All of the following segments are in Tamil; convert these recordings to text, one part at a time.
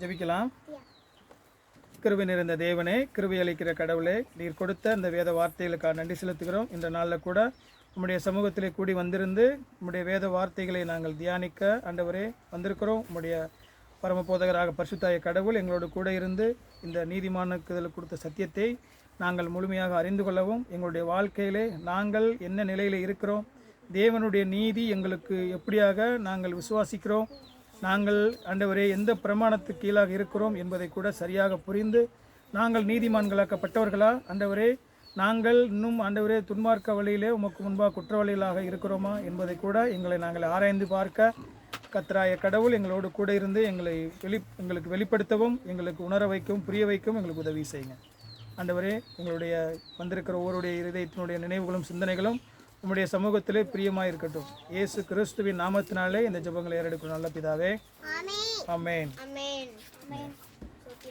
ஜெபிக்கலாம். கிருபை நிறைந்த தேவனே, கிருபை அளிக்கிற கடவுளே, நீர் கொடுத்த இந்த வேத வார்த்தைகளுக்காக நன்றி செலுத்துகிறோம். இந்த நாளில் கூட உம்முடைய சமூகத்திலே கூடி வந்திருந்து உம்முடைய வேத வார்த்தைகளை நாங்கள் தியானிக்க ஆண்டவரே வந்திருக்கிறோம். உம்முடைய பரமபோதகராக பரிசுத்தாய கடவுள் எங்களோடு கூட இருந்து இந்த நீதிமானுக்குதல் கொடுத்த சத்தியத்தை நாங்கள் முழுமையாக அறிந்து கொள்ளவும், எங்களுடைய வாழ்க்கையிலே நாங்கள் என்ன நிலையில் இருக்கிறோம், தேவனுடைய நீதி எங்களுக்கு எப்படியாக நாங்கள் விசுவாசிக்கிறோம், நாங்கள் ஆண்டவரே எந்த பிரமாணத்துக்கு கீழாக இருக்கிறோம் என்பதை கூட சரியாக புரிந்து நாங்கள் நீதிமான்களாக்கப்பட்டவர்களா ஆண்டவரே, நாங்கள் இன்னும் ஆண்டவரே துன்மார்க்க வழியிலே உமக்கு முன்பாக குற்றவாளிகளாக இருக்கிறோமா என்பதை கூட நாங்கள் ஆராய்ந்து பார்க்க கர்த்தராய கடவுள் எங்களோடு கூட இருந்து எங்களுக்கு வெளிப்படுத்தவும், எங்களுக்கு உணர வைக்கவும், புரிய வைக்கவும் எங்களுக்கு உதவி செய்யுங்க. ஆண்டவரே, எங்களுடைய வந்திருக்கிற ஒவ்வொருடைய இதயத்தினுடைய நினைவுகளும் சிந்தனைகளும் உம்முடைய சமூகத்திலே பிரியமாக இருக்கட்டும். இயேசு கிறிஸ்துவின் நாமத்தினாலே இந்த ஜெபங்களை ஏறெடுக்கும் நல்ல பிதாவே, ஆமென்.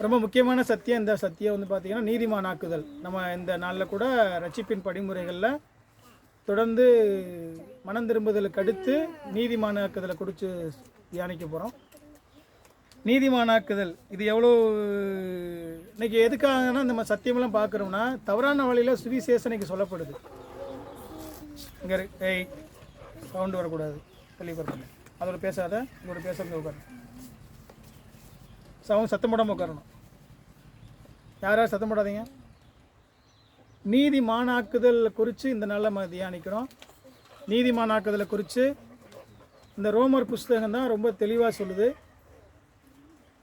ரொம்ப முக்கியமான சத்தியம். இந்த சத்தியம் வந்து பார்த்தீங்கன்னா நீதிமானாக்குதல். நம்ம இந்த நாளில் கூட ரட்சிப்பின் படிமுறைகளில் தொடர்ந்து மனம் திரும்புதலுக்கு அடுத்து நீதிமானாக்குதலை குறித்து தியானிக்க போகிறோம். நீதிமானாக்குதல் இது எவ்வளோ இன்னைக்கு எதுக்காகனா நம்ம சத்தியமெல்லாம் பார்க்குறோம்னா தவறான வழியில் சுவிசேஷனைக்கு சொல்லப்படுது. இங்கே சவுண்டு வரக்கூடாது, பள்ளி வரக்கூடாது, அதோட பேசாத, உங்களோட பேசுறது உட்காரணும், சத்தம் போடாமல் உட்காரணும், யாராவது சத்தம் போடாதீங்க. நீதிமானாக்குதல் குறித்து இந்த நாளில் நம்ம தியானிக்கிறோம். நீதிமானாக்குதலை குறித்து இந்த ரோமர் புஸ்தகம் தான் ரொம்ப தெளிவாக சொல்லுது.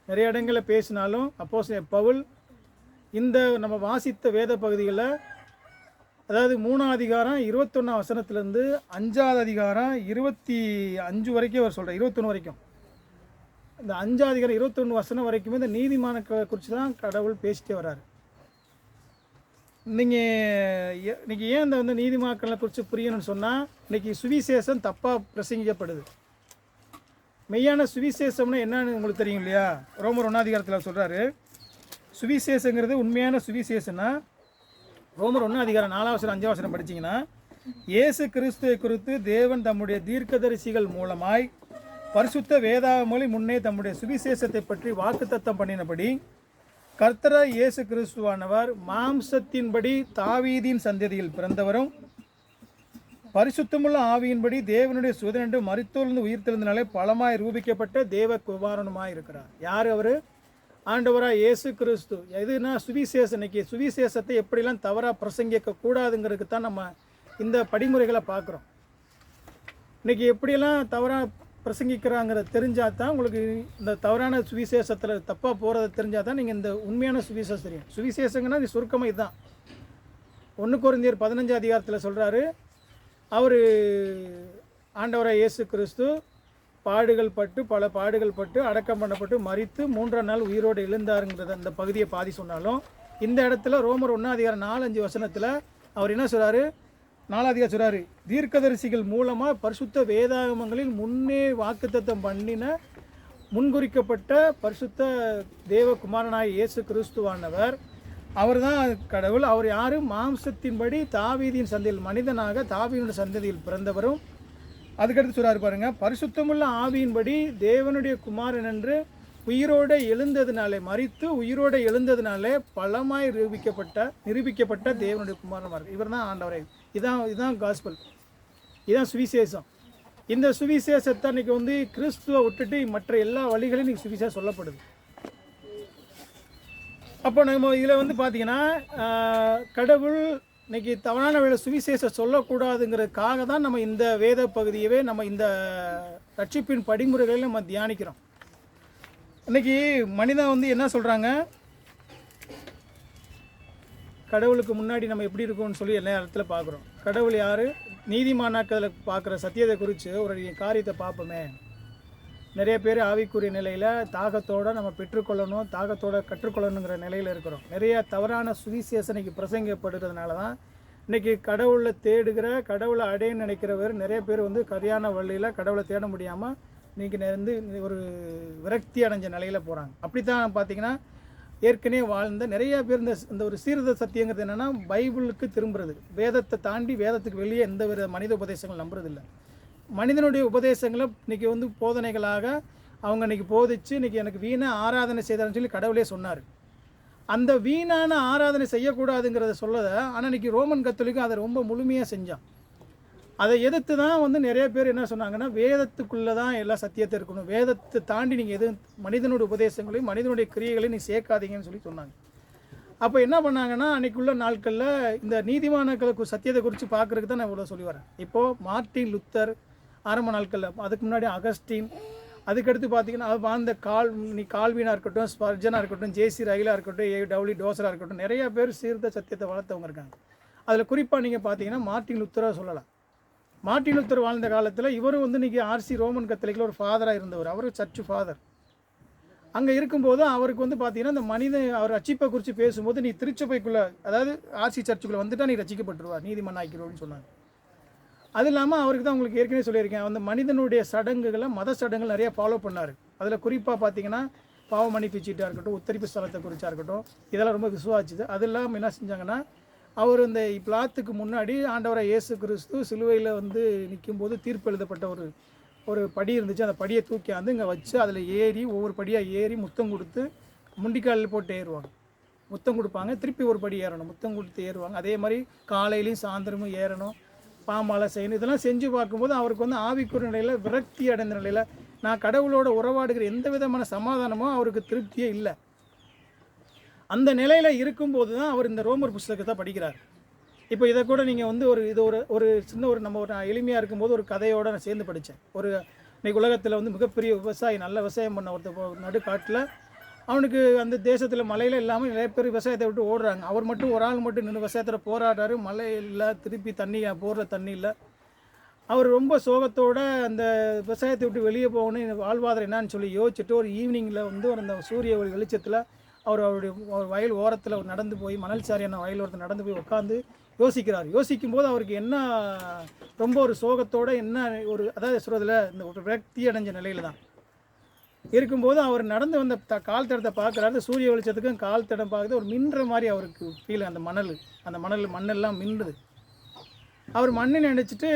நிறைய இடங்களில் பேசினாலும் அப்போஸ்தலன் பவுல் இந்த நம்ம வாசித்த வேத பகுதிகளில், அதாவது 3ஆம் அதிகாரம் 21ஆம் வசனத்துலேருந்து 5ஆவது அதிகாரம் 25 வரைக்கும் அவர் சொல்கிறார், 21 வரைக்கும். இந்த 5ஆம் அதிகாரம் 21 வசனம் வரைக்குமே இந்த நீதிமான்களை குறித்து தான் கடவுள் பேசிட்டே வர்றாரு. இன்றைக்கி ஏன் இந்த வந்து நீதிமான்களை குறித்து புரியணும்னு சொன்னால், இன்றைக்கி சுவிசேஷம் தப்பாக பிரசங்கிக்கப்படுது. மெய்யான சுவிசேஷம்னா என்னன்னு உங்களுக்கு தெரியும் இல்லையா? ரோமர் 1ஆம் அதிகாரத்தில் சொல்கிறாரு, சுவிசேஷங்கிறது உண்மையான சுவிசேஷன்னா ரோமர் 1ஆம் அதிகாரம் 4ஆம் வசனம் 5ஆம் வசனம் படிச்சிங்கன்னா, இயேசு கிறிஸ்துவை குறித்து தேவன் தம்முடைய தீர்க்கதரிசிகள் மூலமாய் பரிசுத்த வேதாகமொழி முன்னே தம்முடைய சுவிசேஷத்தை பற்றி வாக்குத்தத்தம் பண்ணினபடி கர்த்தராய் இயேசு கிறிஸ்துவானவர் மாம்சத்தின்படி தாவீதின் சந்ததியில் பிறந்தவரும் பரிசுத்தமுள்ள ஆவியின்படி தேவனுடைய சுதனென்று மரித்தோர்ந்து உயிர்த்தெழுந்தனாலே பலமாய் ரூபிக்கப்பட்ட தேவ குமாரனுமாய் இருக்கிறார். யார் அவர்? ஆண்டவராக இயேசு கிறிஸ்து. எதுனா சுவிசேஷம். இன்னைக்கு சுவிசேஷத்தை எப்படிலாம் தவறாக பிரசங்கிக்க கூடாதுங்கிறதுக்கு தான் நம்ம இந்த படிமுறைகளை பார்க்குறோம். இன்றைக்கி எப்படியெல்லாம் தவறாக பிரசங்கிக்கிறாங்கிறத தெரிஞ்சால் தான் உங்களுக்கு இந்த தவறான சுவிசேஷத்தில் தப்பாக போகிறத தெரிஞ்சால் தான் நீங்கள் இந்த உண்மையான சுவிசேஷம் தெரியும். சுவிசேஷங்கன்னா இது சுருக்கமாக இதுதான். 1 கொரிந்தியர் 15ஆம் அதிகாரத்தில் சொல்கிறாரு, அவர் ஆண்டவராக இயேசு கிறிஸ்து பல பாடுகள் பட்டு அடக்கம் பண்ணப்பட்டு மரித்து 3ஆம் நாள் உயிரோடு எழுந்தாருங்கிறத அந்த பகுதியை பாதி சொன்னாலும், இந்த இடத்துல ரோமர் 1ஆம் அதிகாரம் 4-5 வசனத்தில் அவர் என்ன சொல்கிறாரு? 4ஆம் அதிகாரம் சொல்கிறாரு, தீர்க்கதரிசிகள் மூலமாக பரிசுத்த வேதாகமங்களில் முன்னே வாக்குத்தத்தம் பண்ணின முன்குறிக்கப்பட்ட பரிசுத்த தேவகுமாரனாய் இயேசு கிறிஸ்துவானவர் அவர் தான் கடவுள். அவர் யார்? மாம்சத்தின்படி தாவீதின் சந்ததியில், மனிதனாக தாவீதின் சந்ததியில் பிறந்தவரும், அதுக்கடுத்து சொல்கிறார் பாருங்க, பரிசுத்தமுள்ள ஆவியின்படி தேவனுடைய குமாரன் என்று உயிரோடு எழுந்ததுனாலே, மரித்து உயிரோடு எழுந்ததுனாலே பலமாய் நிரூபிக்கப்பட்ட தேவனுடைய குமாரன் இவர் தான் ஆண்டவரே. இதுதான் காஸ்பல், இதுதான் சுவிசேஷம். இந்த சுவிசேஷத்தை அன்றைக்கி வந்து கிறிஸ்துவை விட்டுட்டு மற்ற எல்லா வழிகளையும் இன்றைக்கி சுவிசேஷம் சொல்லப்படுது. அப்போ நம்ம இதில் வந்து பார்த்திங்கன்னா கடவுள் இன்றைக்கி தவறான வேலை சுவிசேஷம் சொல்லக்கூடாதுங்கிறதுக்காக தான் நம்ம இந்த வேத பகுதியவே நம்ம இந்த ரட்சிப்பின் படிமுறைகளை நம்ம தியானிக்கிறோம். இன்றைக்கி மனிதன் வந்து என்ன சொல்கிறாங்க, கடவுளுக்கு முன்னாடி நம்ம எப்படி இருக்கோம்னு சொல்லி எல்லா இடத்துல பார்க்குறோம். கடவுள் யார்? நீதிமானாக்குதலை பார்க்குற சத்தியத்தை குறித்து ஒரு காரியத்தை பார்ப்போமே. நிறைய பேர் ஆவிக்குரிய நிலையில் தாகத்தோடு நம்ம பெற்றுக்கொள்ளணும், தாகத்தோடு கற்றுக்கொள்ளணுங்கிற நிலையில் இருக்கிறோம். நிறைய தவறான சுவிசேஷனைக்கு பிரசங்கப்படுறதுனால தான் இன்றைக்கி கடவுளை தேடுகிற, கடவுளை அடைய நினைக்கிறவர் நிறைய பேர் வந்து சரியான வழியில் கடவுளை தேட முடியாமல் இன்றைக்கி வந்து ஒரு விரக்தி அடைஞ்ச நிலையில் போகிறாங்க. அப்படி தான் பார்த்திங்கன்னா ஏற்கனவே வாழ்ந்த நிறைய பேர் இந்த ஒரு சீர்திருத்த சத்தியங்கிறது என்னென்னா பைபிளுக்கு திரும்புறது. வேதத்தை தாண்டி வேதத்துக்கு வெளியே எந்த வித மனித உபதேசங்கள் நம்புறதில்லை. மனிதனுடைய உபதேசங்களை இன்றைக்கி வந்து போதனைகளாக அவங்க இன்றைக்கி போதிச்சு இன்றைக்கி எனக்கு வீணாக ஆராதனை செய்தான்னு சொல்லி கடவுளே சொன்னார். அந்த வீணான ஆராதனை செய்யக்கூடாதுங்கிறத சொல்லதை, ஆனால் இன்றைக்கி ரோமன் கத்தோலிக்கும் அதை ரொம்ப முழுமையாக செஞ்சான். அதை எதிர்த்து தான் வந்து நிறைய பேர் என்ன சொன்னாங்கன்னா, வேதத்துக்குள்ளே தான் எல்லா சத்தியத்தை இருக்கணும், வேதத்தை தாண்டி நீங்கள் எதுவும் மனிதனுடைய உபதேசங்களையும் மனிதனுடைய கிரியைகளையும் நீங்கள் சேர்க்காதீங்கன்னு சொல்லி சொன்னாங்க. அப்போ என்ன பண்ணாங்கன்னா, அன்றைக்குள்ள நாட்களில் இந்த நீதிமான்களுக்கு சத்தியத்தை குறித்து பார்க்குறதுக்கு தான் நான் இவ்வளோ சொல்லி வரேன். இப்போது மார்ட்டின் லுத்தர் ஆரம்ப நாட்களில், அதுக்கு முன்னாடி அகஸ்டின், அதுக்கடுத்து பார்த்தீங்கன்னா அது வாழ்ந்த கால்வினாக இருக்கட்டும், ஸ்பர்ஜனாக இருக்கட்டும், ஜேசி ரயிலாக இருக்கட்டும், டபிள்யூ டோசராக இருக்கட்டும், நிறைய பேர் சீர்த சத்தியத்தை வளர்த்தவங்க இருக்காங்க. அதில் குறிப்பாக நீங்கள் பார்த்தீங்கன்னா மார்ட்டின் லுத்தராக சொல்லலாம். மார்ட்டின் லுத்தர் வாழ்ந்த காலத்தில் இவரும் வந்து இன்றைக்கி ஆர்சி ரோமன் கத்தோலிக்கில் ஒரு ஃபாதராக இருந்தவர். அவர் சர்ச்சு ஃபாதர். அங்கே இருக்கும்போது அவருக்கு வந்து பார்த்தீங்கன்னா இந்த அவர் ரட்சிப்பை குறித்து பேசும்போது, நீ திருச்சபைக்குள்ளே, அதாவது ஆர்சி சர்ச்சுக்குள்ளே வந்துட்டால் நீ ரட்சிக்கப்பட்டுருவா, நீதிமன்றம் ஆக்கிடுவோன்னு சொன்னாங்க. அது இல்லாமல் அவருக்கு தான் உங்களுக்கு ஏற்கனவே சொல்லியிருக்கேன், அந்த மனிதனுடைய சடங்குகளை மத சடங்குகள் நிறையா ஃபாலோ பண்ணார். அதில் குறிப்பாக பார்த்தீங்கன்னா பாவ மன்னிப்பு சீட்டாக இருக்கட்டும், உத்தரிப்பு ஸ்தலத்தை குறிச்சாக இருக்கட்டும், இதெல்லாம் ரொம்ப விசுவாசிச்சு. அது இல்லாமல் என்ன செஞ்சாங்கன்னா, அவர் இந்த பிளாத்துக்கு முன்னாடி ஆண்டவராக இயேசு கிறிஸ்து சிலுவையில் வந்து நிற்கும்போது தீர்ப்பு எழுதப்பட்ட ஒரு படி இருந்துச்சு. அந்த படியை தூக்கியாந்து இங்கே வச்சு அதில் ஏறி ஒவ்வொரு படியாக ஏறி முத்தம் கொடுத்து முண்டிக்காலில் போட்டு ஏறுவாங்க. முத்தம் கொடுப்பாங்க, திருப்பி ஒரு படி ஏறணும், முத்தம் கொடுத்து ஏறுவாங்க. அதே மாதிரி காலையிலையும் சாயந்தரமும் ஏறணும், பாமாலை செய்யணும். இதெல்லாம் செஞ்சு பார்க்கும்போது அவருக்கு வந்து ஆவிக்குரிய நிலையில் விரக்தி அடைந்த நிலையில், நான் கடவுளோட உறவாடுகிற எந்த விதமான சமாதானமும் அவருக்கு திருப்தியே இல்லை. அந்த நிலையில் இருக்கும்போது தான் அவர் இந்த ரோமர் புஸ்தகத்தை படிக்கிறார். இப்போ இதை கூட நீங்கள் வந்து ஒரு சின்ன நம்ம ஒரு எளிமையாக இருக்கும்போது ஒரு கதையோடு நான் சேர்ந்து படித்தேன். இன்றைக்கி உலகத்தில் வந்து மிகப்பெரிய விவசாயி, நல்ல விவசாயம் பண்ண ஒருத்தர் நடுக்காட்டில், அவனுக்கு அந்த தேசத்தில் மழையில் இல்லாமல் நிறைய பேர் விவசாயத்தை விட்டு ஓடுறாங்க. அவர் மட்டும் ஒரு ஆள் மட்டும் நின்று விவசாயத்தில் போராடுறாரு. மழை இல்லை, திருப்பி தண்ணி போடுற தண்ணி இல்லை. அவர் ரொம்ப சோகத்தோடு அந்த விவசாயத்தை விட்டு வெளியே போகணும், வாழ்வாதாரம் என்னான்னு சொல்லி யோசிச்சுட்டு ஒரு ஈவினிங்கில் வந்து அந்த சூரிய வெளிச்சத்தில் அவருடைய வயல் ஓரத்தில் நடந்து போய், மணல் சாரியான வயல் ஓரத்தில் நடந்து போய் உட்காந்து யோசிக்கிறார். யோசிக்கும்போது அவருக்கு என்ன ரொம்ப ஒரு சோகத்தோடு என்ன அதாவது சொல்கிறதுல இந்த ஒரு விரக்தி அடைஞ்ச நிலையில் தான் இருக்கும்போது அவர் நடந்து வந்த கால் தடத்தை பார்க்குறாரு. சூரிய வெளிச்சத்துக்கும் கால் தடம் பார்க்குறது ஒரு மின்னுற மாதிரி அவருக்கு ஃபீல். அந்த மண்ணெல்லாம் மின்னுது. அவர் மண்ணை நினச்சிட்டு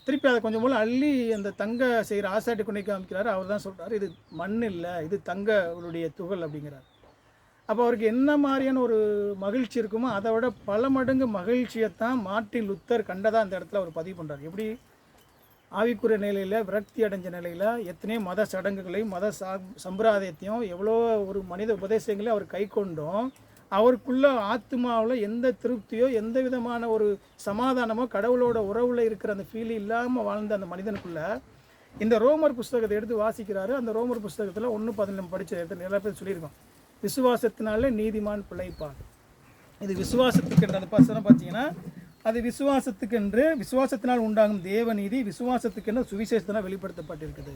திருப்பி அதை கொஞ்சம் போல் அள்ளி அந்த தங்க செய்கிற ஆசாட்டி கொண்டு காமிக்கிறாரு. அவர் தான் சொல்கிறார், இது மண் இல்லை, இது தங்களுடைய துகள் அப்படிங்கிறார். அப்போ அவருக்கு என்ன மாதிரியான ஒரு மகிழ்ச்சி இருக்குமோ அதை விட பல மடங்கு மகிழ்ச்சியைத்தான் மார்ட்டின் லுத்தர் கண்டதாக அந்த இடத்துல அவர் பதிவு பண்ணுறார். எப்படி ஆவிக்குரிய நிலையில் விரக்தி அடைஞ்ச நிலையில் எத்தனையோ மத சடங்குகளையும் மத சம்பிரதாயத்தையும் எவ்வளோ ஒரு மனித உபதேசங்களையும் அவர் கை கொண்டோம், அவருக்குள்ள ஆத்மாவில் எந்த திருப்தியோ எந்த விதமான ஒரு சமாதானமோ கடவுளோட உறவில் இருக்கிற அந்த ஃபீல் இல்லாமல் வாழ்ந்த அந்த மனிதனுக்குள்ளே இந்த ரோமர் புஸ்தகத்தை எடுத்து வாசிக்கிறாரு. அந்த ரோமர் புஸ்தகத்தில் 1:10 படித்த இடத்துல நிறைய பேர் சொல்லியிருக்கோம், விசுவாசத்தினால நீதிமான் பிழைப்பான். இது விசுவாசத்துக்கு அந்த வசனம் பார்த்தீங்கன்னா, அது விசுவாசத்துக்கென்று விசுவாசத்தினால் உண்டாகும் தேவநீதி விசுவாசத்துக்கென்று சுவிசேஷத்தினால் வெளிப்படுத்தப்பட்டிருக்குது.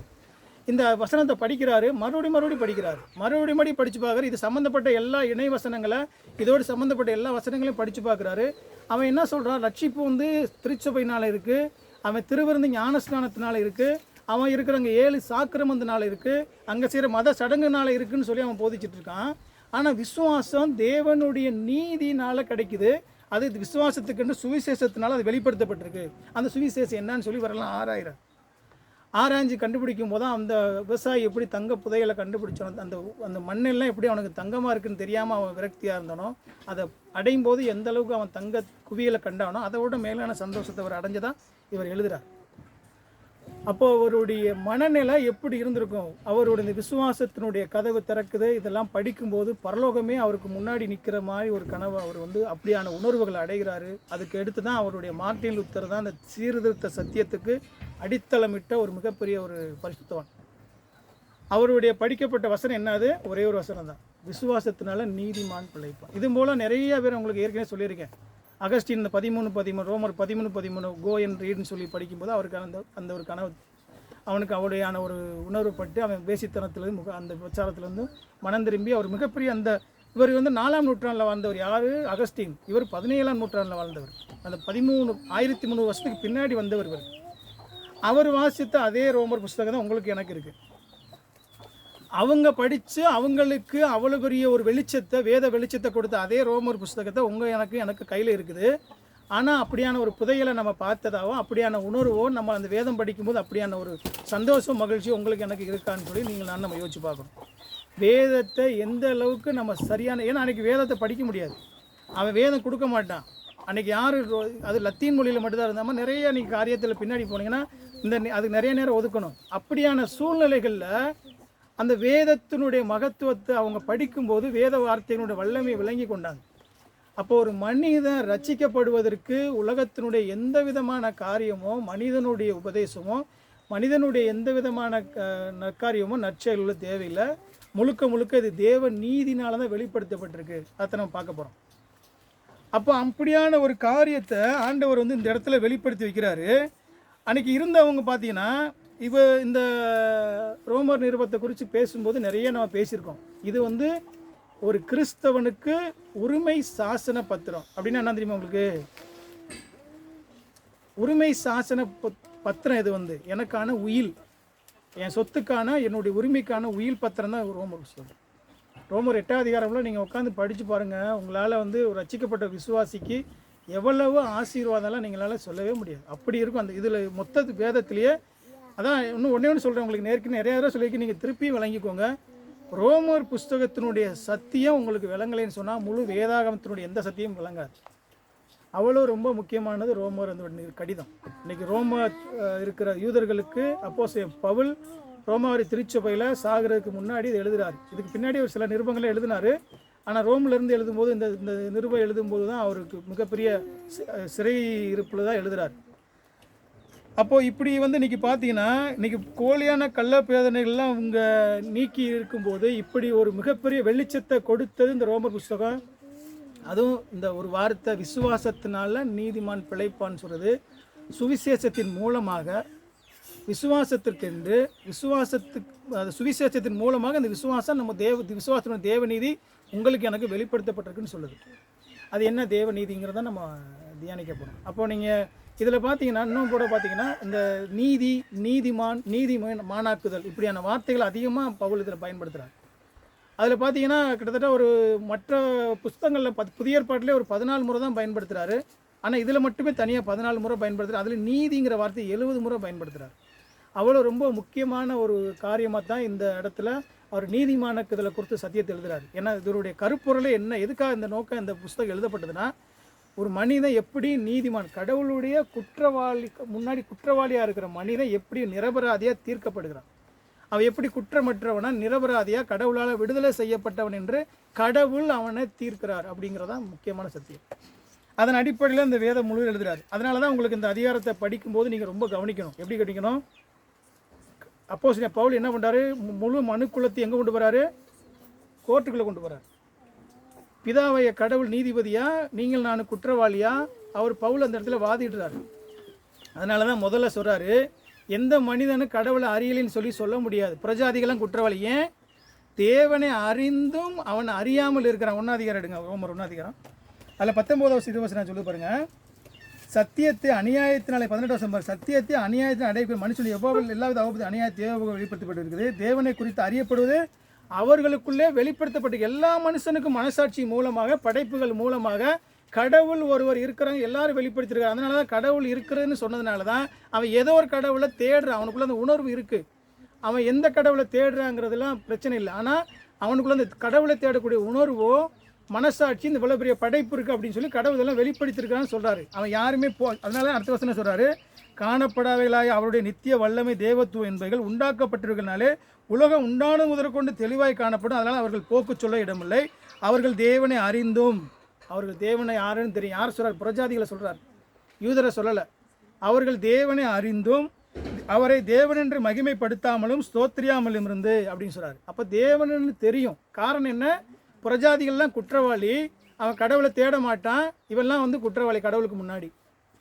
இந்த வசனத்தை படிக்கிறாரு, மறுபடியும் படிக்கிறாரு, மறுபடியும் படித்து பார்க்குறாரு. இது சம்மந்தப்பட்ட எல்லா இணை வசனங்களை, இதோடு சம்மந்தப்பட்ட எல்லா வசனங்களையும் படித்து பார்க்குறாரு. அவன் என்ன சொல்கிறான், ரட்சிப்பு வந்து திருச்சபையினால் இருக்குது, அவன் திருவிருந்து ஞானஸ்நானத்தினால இருக்குது, அவன் இருக்கிறவங்க 7 சாக்கிரமத்தினால இருக்குது, அங்கே செய்கிற மத சடங்குனால இருக்குதுன்னு சொல்லி அவன் போதிச்சுட்டு இருக்கான். ஆனால் விசுவாசம் தேவனுடைய நீதினால் கிடைக்குது. அது விசுவாசத்துக்குன்னு சுவிசேஷத்தினால அது வெளிப்படுத்தப்பட்டிருக்கு. அந்த சுவிசேஷம் என்னன்னு சொல்லி வரலாம் ஆராய்ஞ்சு கண்டுபிடிக்கும் போது தான் அந்த விவசாயி எப்படி தங்க புதையலை கண்டுபிடிச்சானோ, அந்த மண்ணெல்லாம் எப்படி அவனுக்கு தங்கமாக இருக்குன்னு தெரியாமல் அவன் விரக்தியாக இருந்தானோ, அதை அடையும் போது எந்த அளவுக்கு அவன் தங்க குவியலை கண்டானோ அதை விட மேலான சந்தோஷத்தை அவர் அடைஞ்சதான் இவர் எழுதுகிறார். அப்போது அவருடைய மனநிலை எப்படி இருந்திருக்கும், அவருடைய இந்த விசுவாசத்தினுடைய கதவு திறக்குது. இதெல்லாம் படிக்கும்போது பரலோகமே அவருக்கு முன்னாடி நிற்கிற மாதிரி ஒரு கனவு அவர் வந்து அப்படியான உணர்வுகளை அடைகிறாரு. அதுக்கு எடுத்து தான் அவருடைய மார்ட்டின் லுத்தர் தான் அந்த சீர்திருத்த சத்தியத்துக்கு அடித்தளமிட்ட ஒரு மிகப்பெரிய ஒரு பரிசுத்தவான். அவருடைய படிக்கப்பட்ட வசனம் என்னது, ஒரே ஒரு வசனம் தான், விசுவாசத்தினால நீதிமான் பிழைப்பான். இது போல் நிறைய பேர் உங்களுக்கு ஏற்கனவே சொல்லியிருக்கேன். அகஸ்டின் இந்த 13:13 ரோமர் 13:13 கோ அண்ட் ரீட்னு சொல்லி படிக்கும்போது அவருக்கு அந்த ஒரு கனவு, அவனுக்கு அவருடையான ஒரு உணர்வுப்பட்டு அவன் வேசித்தனத்திலேருந்து அந்த பிரச்சாரத்திலேருந்து மனம் திரும்பி அவர் மிகப்பெரிய இவர் வந்து 4ஆம் நூற்றாண்டில் வாழ்ந்தவர். யார், அகஸ்டின். இவர் 17ஆம் நூற்றாண்டில் வாழ்ந்தவர். அந்த 1300 வருஷத்துக்கு பின்னாடி வந்தவர் இவர். அவர் வாசித்த அதே ரோமர் புஸ்தகம் தான் உங்களுக்கு எனக்கு இருக்குது. அவங்க படித்து அவங்களுக்கு அவ்வளோ பெரிய ஒரு வெளிச்சத்தை, வேத வெளிச்சத்தை கொடுத்த அதே ரோமர் புஸ்தகத்தை எனக்கு கையில் இருக்குது. ஆனால் அப்படியான ஒரு புதையலை நம்ம பார்த்ததாவோ அப்படியான உணர்வோ நம்ம அந்த வேதம் படிக்கும்போது அப்படியான ஒரு சந்தோஷம் மகிழ்ச்சி உங்களுக்கு எனக்கு இருக்கான்னு சொல்லி நீங்கள் நம்ம யோசிச்சு பார்க்கணும். வேதத்தை எந்த அளவுக்கு நம்ம சரியான, ஏன்னா அன்றைக்கி வேதத்தை படிக்க முடியாது, அவன் வேதம் கொடுக்க மாட்டான். அன்றைக்கி யார் அது லத்தீன் மொழியில் மட்டும்தான் இருந்தாமல் நிறைய நீங்கள் காரியத்தில் பின்னாடி போனீங்கன்னா அதுக்கு நிறைய நேரம் ஒதுக்கணும். அப்படியான சூழ்நிலைகளில் அந்த வேதத்தினுடைய மகத்துவத்தை அவங்க படிக்கும்போது வேத வார்த்தையினுடைய வல்லமையை விளங்கி கொண்டாங்க. அப்போ ஒரு மனிதன் ரட்சிக்கப்படுவதற்கு உலகத்தினுடைய எந்த விதமான காரியமோ மனிதனுடைய உபதேசமோ மனிதனுடைய எந்த விதமான நற்காரியமோ நற்செயல்களோ தேவையில்லை. முழுக்க முழுக்க இது தேவ நீதினால தான் வெளிப்படுத்தப்பட்டிருக்கு. அதை நம்ம பார்க்க போகிறோம். அப்போ அப்படியான ஒரு காரியத்தை ஆண்டவர் இந்த இடத்துல வெளிப்படுத்தி வைக்கிறாரு. அன்றைக்கி இருந்தவங்க பார்த்தீங்கன்னா இந்த ரோமர் நிருபத்தை குறித்து பேசும்போது நிறைய நம்ம பேசியிருக்கோம். இது ஒரு கிறிஸ்தவனுக்கு உரிமை சாசன பத்திரம் அப்படின்னா என்ன தெரியுமா உங்களுக்கு? உரிமை சாசன பத்திரம். இது எனக்கான உயில், என் சொத்துக்கான என்னுடைய உரிமைக்கான உயில் பத்திரம் தான் ரோமர் புஸ்தகம். ரோமர் 8ஆம் அதிகாரம்ல நீங்கள் உட்காந்து படித்து பாருங்கள். உங்களால் ஒரு ரட்சிக்கப்பட்ட விசுவாசிக்கு எவ்வளவு ஆசீர்வாதம்லாம் நீங்களால் சொல்லவே முடியாது. அப்படி இருக்கும் அந்த இதில் மொத்த வேதத்திலேயே. அதான் ஒன்று சொல்கிறேன் உங்களுக்கு, நிறைய தடவை சொல்லியிருக்கேன், நீங்கள் திருப்பி விளங்கிக்கோங்க. ரோமர் புஸ்தகத்தினுடைய சத்தியம் உங்களுக்கு விளங்கலைன்னு சொன்னால் முழு வேதாகமத்தினுடைய எந்த சத்தியமும் விளங்காது. அவ்வளோ ரொம்ப முக்கியமானது ரோமர் அந்த கடிதம். இன்றைக்கி ரோமர் இருக்கிற யூதர்களுக்கு அப்போஸ்தலன் பவுல் ரோமாவரி திருச்சபையில் சாகிறதுக்கு முன்னாடி இது எழுதுகிறார். இதுக்கு பின்னாடி ஒரு சில நிருபங்களை எழுதினார். ஆனால் ரோமிலிருந்து எழுதும்போது இந்த நிருபம் எழுதும்போது தான் அவருக்கு மிகப்பெரிய சிறை இருப்பில் தான் எழுதுகிறார். அப்போது இப்படி இன்றைக்கி பார்த்தீங்கன்னா இன்றைக்கி கோலியான கள்ள பேதனைகள்லாம் அவங்க நீக்கி இருக்கும்போது இப்படி ஒரு மிகப்பெரிய வெளிச்சத்தை கொடுத்தது இந்த ரோமர் புஸ்தகம். அதுவும் இந்த ஒரு வார்த்தை விசுவாசத்தினால நீதிமான் பிழைப்பான்னு சொல்கிறது. சுவிசேஷத்தின் மூலமாக விசுவாசத்திற்கென்று சுவிசேஷத்தின் மூலமாக அந்த விசுவாசம் நம்ம விசுவாசத்தினுடைய தேவநீதி உங்களுக்கு எனக்கு வெளிப்படுத்தப்பட்டிருக்குன்னு சொல்லுது. அது என்ன தேவநீதிங்கிறத நம்ம தியானிக்க போகிறோம். அப்போது நீங்கள் இதில் பார்த்தீங்கன்னா இன்னும் கூட பார்த்தீங்கன்னா இந்த நீதிமான் மானாக்குதல் இப்படியான வார்த்தைகள் அதிகமாக பவுல் இதில் பயன்படுத்துகிறார். அதில் பார்த்தீங்கன்னா கிட்டத்தட்ட ஒரு மற்ற புஸ்தகங்களில் புதிய ஏற்பாட்டிலே ஒரு 14 முறை தான் பயன்படுத்துகிறாரு. ஆனால் இதில் மட்டுமே தனியாக 14 முறை பயன்படுத்துகிறார். அதில் நீதிங்கிற வார்த்தை 70 முறை பயன்படுத்துகிறார். அவ்வளோ ரொம்ப முக்கியமான ஒரு காரியமாக தான் இந்த இடத்துல அவர் நீதிமானக்குதலை குறித்து சத்தியத்தை எழுதுகிறார். ஏன்னா இதனுடைய கருப்பொருளே என்ன, எதுக்காக இந்த நோக்கம் இந்த புஸ்தகம் எழுதப்பட்டதுன்னா, ஒரு மனிதன் எப்படி நீதிமான், கடவுளுடைய முன்னாடி குற்றவாளியாக இருக்கிற மனிதன் எப்படி நிரபராதியாக தீர்க்கப்படுகிறான், அவன் எப்படி குற்றமற்றவனா நிரபராதியாக கடவுளால் விடுதலை செய்யப்பட்டவன் என்று கடவுள் அவனை தீர்க்கிறார் அப்படிங்கிறதான் முக்கியமான சத்தியம். அதன் அடிப்படையில் இந்த வேதம் முழு எழுதுகிறார். அதனால தான் உங்களுக்கு இந்த அதிகாரத்தை படிக்கும்போது நீங்கள் ரொம்ப கவனிக்கணும். எப்படி கவனிக்கணும்? அப்போஸ்தலன் பவுல் என்ன பண்ணுறாரு, முழு மனுக்குலத்தை எங்கே கொண்டு போகிறாரு? கோர்ட்டுக்குள்ளே கொண்டு போகிறார். பிதாவைய கடவுள் நீதிபதியா, நீங்கள் நான் குற்றவாளியா, அவர் பவுல் அந்த இடத்துல வாதிடுறாரு. அதனால தான் முதல்ல சொல்கிறாரு, எந்த மனிதனும் கடவுளை அறியலைன்னு சொல்ல முடியாது. பிரஜாதிகளாம் குற்றவாளி. ஏன்? தேவனை அறிந்தும் அவன் அறியாமல் இருக்கிறான். 1ஆம் அதிகாரம் எடுங்க, ரோமர் 1ஆம் அதிகாரம். அதில் 19வது 20 நான் சொல்லி பாருங்கள். சத்தியத்தை அநியாயத்தினாலே 18 பாருங்க. சத்தியத்தை அநியாயத்தின் அடைப்பு மனுஷன் எவ்வளவு எல்லாவித அவபத்து அநியாயத்தை வெளிப்படுத்தப்பட்டு இருக்குது. தேவனை குறித்து அறியப்படுவது அவர்களுக்குள்ளே வெளிப்படுத்தப்பட்டு எல்லா மனுஷனுக்கும் மனசாட்சி மூலமாக படைப்புகள் மூலமாக கடவுள் ஒருவர் இருக்கிறாங்க, எல்லாரும் வெளிப்படுத்திருக்காங்க. அதனால தான் கடவுள் இருக்கிறதுன்னு சொன்னதுனால தான் அவன் ஏதோ ஒரு கடவுளை தேடுறான். அவனுக்குள்ள அந்த உணர்வு இருக்குது. அவன் எந்த கடவுளை தேடுறாங்கிறதுலாம் பிரச்சனை இல்லை. ஆனால் அவனுக்குள்ள அந்த கடவுளை தேடக்கூடிய உணர்வோ மனசாட்சி இந்த இவ்வளோ பெரிய படைப்பு இருக்குது அப்படின்னு சொல்லி கடவுள் இதெல்லாம் வெளிப்படுத்திருக்கான்னு சொல்கிறாரு. அவன் யாருமே அதனால அடுத்த வசனம் சொல்கிறாரு, காணப்படாதவைகளாக அவருடைய நித்திய வல்லமை தேவத்துவம் என்பவைகள் உண்டாக்கப்பட்டிருக்கிறனாலே உலகம் உண்டான முதற்கொண்டு தெளிவாய் காணப்படும். அதனால் அவர்கள் போக்கு சொல்ல இடமில்லை. அவர்கள் தேவனை அறிந்தும், அவர்கள் தேவனை யாருன்னு தெரியும். யார் சொல்கிறார்? புரஜாதிகளை சொல்கிறார், யூதரை சொல்லலை. அவர்கள் தேவனை அறிந்தும் அவரை தேவனென்று மகிமைப்படுத்தாமலும் ஸ்தோத்திரியாமலும் இருந்து அப்படின்னு சொல்கிறார். அப்போ தேவனன்னு தெரியும். காரணம் என்ன? புரஜாதிகள்லாம் குற்றவாளி, அவன் கடவுளை தேட மாட்டான், இவெல்லாம் குற்றவாளி கடவுளுக்கு முன்னாடி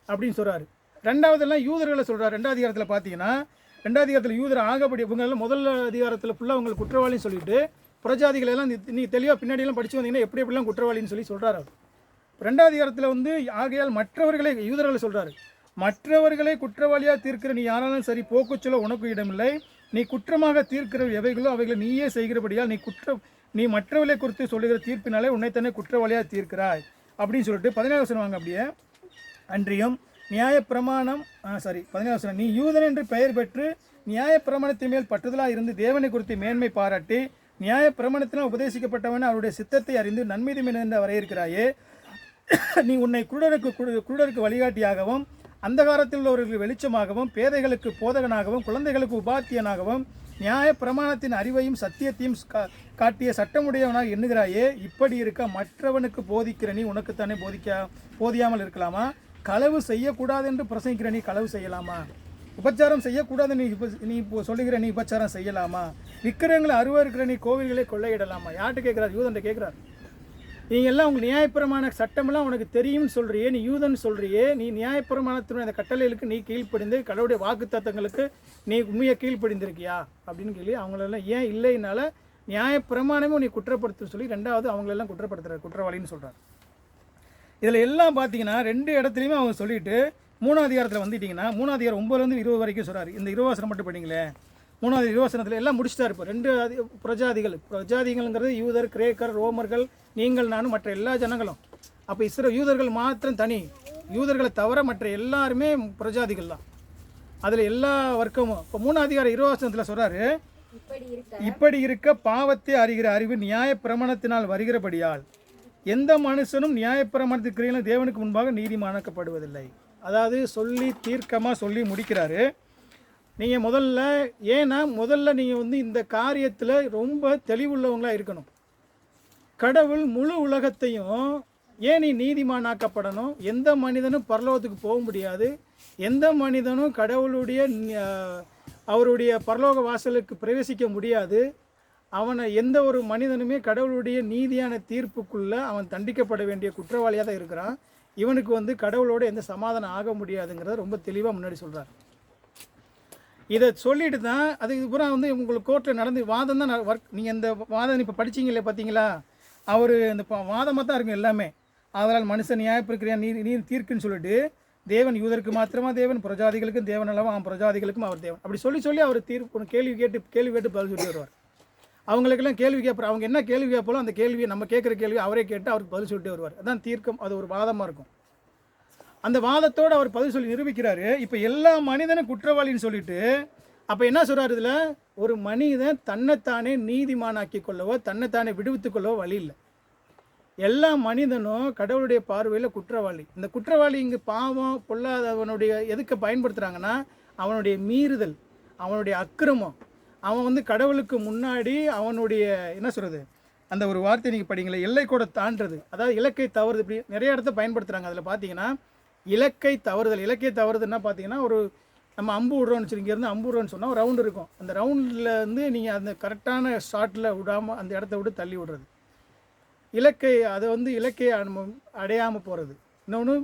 அப்படின்னு சொல்கிறாரு. ரெண்டாவதெல்லாம் யூதர்களை சொல்கிறார். 2ஆம் அதிகாரத்தில் பார்த்தீங்கன்னா 2ஆம் அதிகாரத்தில் யூதர் ஆகப்படி இவங்கெல்லாம் முதல் அதிகாரத்தில் ஃபுல்லாக அவங்களுக்கு குற்றவாளின்னு சொல்லிட்டு புரஜாதிகள் எல்லாம் நீ தெளிவாக பின்னாடியெல்லாம் படித்து வந்தீங்கன்னா எப்படி எப்படிலாம் குற்றவாளின்னு சொல்கிறார் அவர். 2ஆம் அதிகாரத்தில் ஆகையால் மற்றவர்களை யூதர்களை சொல்கிறாரு, மற்றவர்களை குற்றவாளியாக தீர்க்கிற நீ யாராலும் சரி போக்கு சொல்ல உனக்கு இடமில்லை. நீ குற்றமாக தீர்க்கிற எவைகளோ அவைகளை நீயே செய்கிறபடியால் நீ மற்றவர்களை குறித்து சொல்லுகிற தீர்ப்பினாலே உன்னைத்தானே குற்றவாளியாக தீர்க்கிறாய் அப்படின்னு சொல்லிட்டு 17 வசனம் வாங்க. அப்படியே அன்றியும் நியாயப்பிரமாணம் 17 நீ யூதன் என்று பெயர் பெற்று நியாயப்பிரமாணத்தின் மேல் பற்றுதலாக இருந்து தேவனை குறித்து மேன்மை பாராட்டி நியாயப்பிரமாணத்தினால் உபதேசிக்கப்பட்டவன் அவருடைய சித்தத்தை அறிந்து நன்மை என்று வரையிருக்கிறாயே. நீ உன்னை குருடருக்கு வழிகாட்டியாகவும் அந்தகாரத்தில் உள்ளவர்களுக்கு வெளிச்சமாகவும் பேதைகளுக்கு போதகனாகவும் குழந்தைகளுக்கு உபாத்தியனாகவும் நியாய பிரமாணத்தின் அறிவையும் சத்தியத்தையும் காட்டிய சட்டமுடையவனாக எண்ணுகிறாயே. இப்படி இருக்க மற்றவனுக்கு போதிக்கிற நீ உனக்குத்தானே போதியாமல் இருக்கலாமா? களவு செய்யக்கூடாது என்று பிரசங்கிக்கிற நீ களவு செய்யலாமா? உபச்சாரம் செய்யக்கூடாது நீ இப்போ சொல்லுகிற நீ உபச்சாரம் செய்யலாமா? விக்கிரங்களை அருவருக்கிற நீ கோவில்களை கொள்ளையிடலாமா? யார்கிட்ட கேட்குறாரு? யூதன்ட்ட கேட்குறாரு. நீங்கள் எல்லாம் உங்கள் நியாயப்பிரமாண சட்டமெல்லாம் உனக்கு தெரியும்னு சொல்கிறியே, நீ யூதன் சொல்கிறியே, நீ நியாயப்பிரமாணத்தினுடைய அந்த கட்டளைகளுக்கு நீ கீழ்ப்படிந்து கடவுளுடைய வாக்கு தத்தங்களுக்கு நீ உண்மையை கீழ்ப்படிந்திருக்கியா அப்படின்னு கேள்வி. அவங்களெல்லாம் ஏன் இல்லைனால நியாயப்பிரமாணமும் நீ குற்றப்படுத்த சொல்லி ரெண்டாவது அவங்களெல்லாம் குற்றப்படுத்துகிற குற்றவாளின்னு சொல்கிறார். இதில் எல்லாம் பார்த்தீங்கன்னா 2 இடத்துலையுமே அவங்க சொல்லிவிட்டு 3ஆம் அதிகாரத்தில் வந்துட்டிங்கன்னா 3ஆம் அதிகாரம் 9 20 வரைக்கும் சொல்கிறார். இந்த 20 வசனம் மட்டும் படிங்களேன். 3வது 20 வசனத்தில் எல்லாம் முடிச்சுட்டா இருப்போம். 2 பிரஜாதிகள்ங்கிறது யூதர், கிரேக்கர், ரோமர்கள், நீங்கள் நானும் மற்ற எல்லா ஜனங்களும். அப்போ யூதர்கள் மாத்திரம் தனி, யூதர்களை தவிர மற்ற எல்லாருமே பிரஜாதிகள் தான். அதில் எல்லா வர்க்கமும். இப்போ 3ஆம் அதிகாரம் 20 வசனத்தில் சொல்கிறாரு, இப்படி இருக்க பாவத்தை அறிகிற அறிவு நியாயப்பிரமாணத்தினால் வருகிறபடியால் எந்த மனுஷனும் நியாயப்பிரமாணத்திற்கு தேவனுக்கு முன்பாக நீதிமானாக்கப்படுவதில்லை. அதாவது சொல்லி தீர்க்கமாக சொல்லி முடிக்கிறாரு. நீங்கள் முதல்ல நீங்கள் இந்த காரியத்தில் ரொம்ப தெளிவுள்ளவங்களாக இருக்கணும். கடவுள் முழு உலகத்தையும் ஏன் நீ நீதிமானாக்கப்படணும்? எந்த மனிதனும் பரலோகத்துக்கு போக முடியாது. எந்த மனிதனும் அவருடைய பரலோக வாசலுக்கு பிரவேசிக்க முடியாது. எந்த ஒரு மனிதனுமே கடவுளுடைய நீதியான தீர்ப்புக்குள்ளே அவன் தண்டிக்கப்பட வேண்டிய குற்றவாளியாக தான் இருக்கிறான். இவனுக்கு கடவுளோட எந்த சமாதானம் ஆக முடியாதுங்கிறத ரொம்ப தெளிவாக முன்னாடி சொல்கிறார். இதை சொல்லிட்டு தான் அதுக்கு பூரா உங்களுக்கு கோர்ட்டில் நடந்து வாதம் தான் நீங்கள் இந்த வாதம் இப்போ படிச்சிங்களே பார்த்தீங்களா, அவர் இந்த வாதமாக தான் இருக்கும் எல்லாமே. அதனால் மனுஷன் நியாயப்பிரக்கிரியா நீ தீர்க்குன்னு சொல்லிட்டு தேவன் யூதருக்கு மாத்திரமா தேவன், பிரஜாதிகளுக்கும் தேவன் அல்லவா, பிரஜாதிகளுக்கும் அவர் தேவன் அப்படி சொல்லி அவர் தீர்ப்பு கேள்வி கேட்டு பதில் சொல்லி வருவார். அவங்களுக்கெல்லாம் கேள்வி கேட்பார். அவங்க என்ன கேள்வி கேட்பாலும் அந்த கேள்வியை நம்ம கேட்குற கேள்வி அவரே கேட்டு அவருக்கு பதில் சொல்லிட்டு வருவார். அதான் தீர்க்கம். அது ஒரு வாதமாக இருக்கும். அந்த வாதத்தோடு அவர் பதில் சொல்லி நிரூபிக்கிறாரு. இப்போ எல்லா மனிதனும் குற்றவாளின்னு சொல்லிட்டு அப்போ என்ன சொல்கிறார்? இதில் ஒரு மனிதன் தன்னைத்தானே நீதிமானாக்கி கொள்ளவோ தன்னைத்தானே விடுவித்து கொள்ளவோ வழி இல்லை. எல்லா மனிதனும் கடவுளுடைய பார்வையில் குற்றவாளி. இந்த குற்றவாளி இங்கே பாவம் பொல்லாதவனுடைய எதுக்கு பயன்படுத்துகிறாங்கன்னா அவனுடைய மீறுதல், அவனுடைய அக்கிரமம், அவன் கடவுளுக்கு முன்னாடி அவனுடைய என்ன சொல்கிறது அந்த ஒரு வார்த்தை நீங்கள் படிங்களேன், எல்லை கூட தாண்டுறது, அதாவது இலக்கை தவறுது. இப்படி நிறைய இடத்த பயன்படுத்துகிறாங்க. அதில் பார்த்தீங்கன்னா இலக்கை தவறுதுன்னா பார்த்தீங்கன்னா ஒரு நம்ம அம்பு விடுறோன்னு சொல்லி இங்கேருந்து அம்பு விடுறோன்னு சொன்னால் ஒரு ரவுண்டு இருக்கும். அந்த ரவுண்டில் நீங்கள் அந்த கரெக்டான ஷாட்டில் விடாமல் அந்த இடத்த விட்டு தள்ளி விடுறது. இலக்கை அடையாமல் போகிறது. இன்னொன்று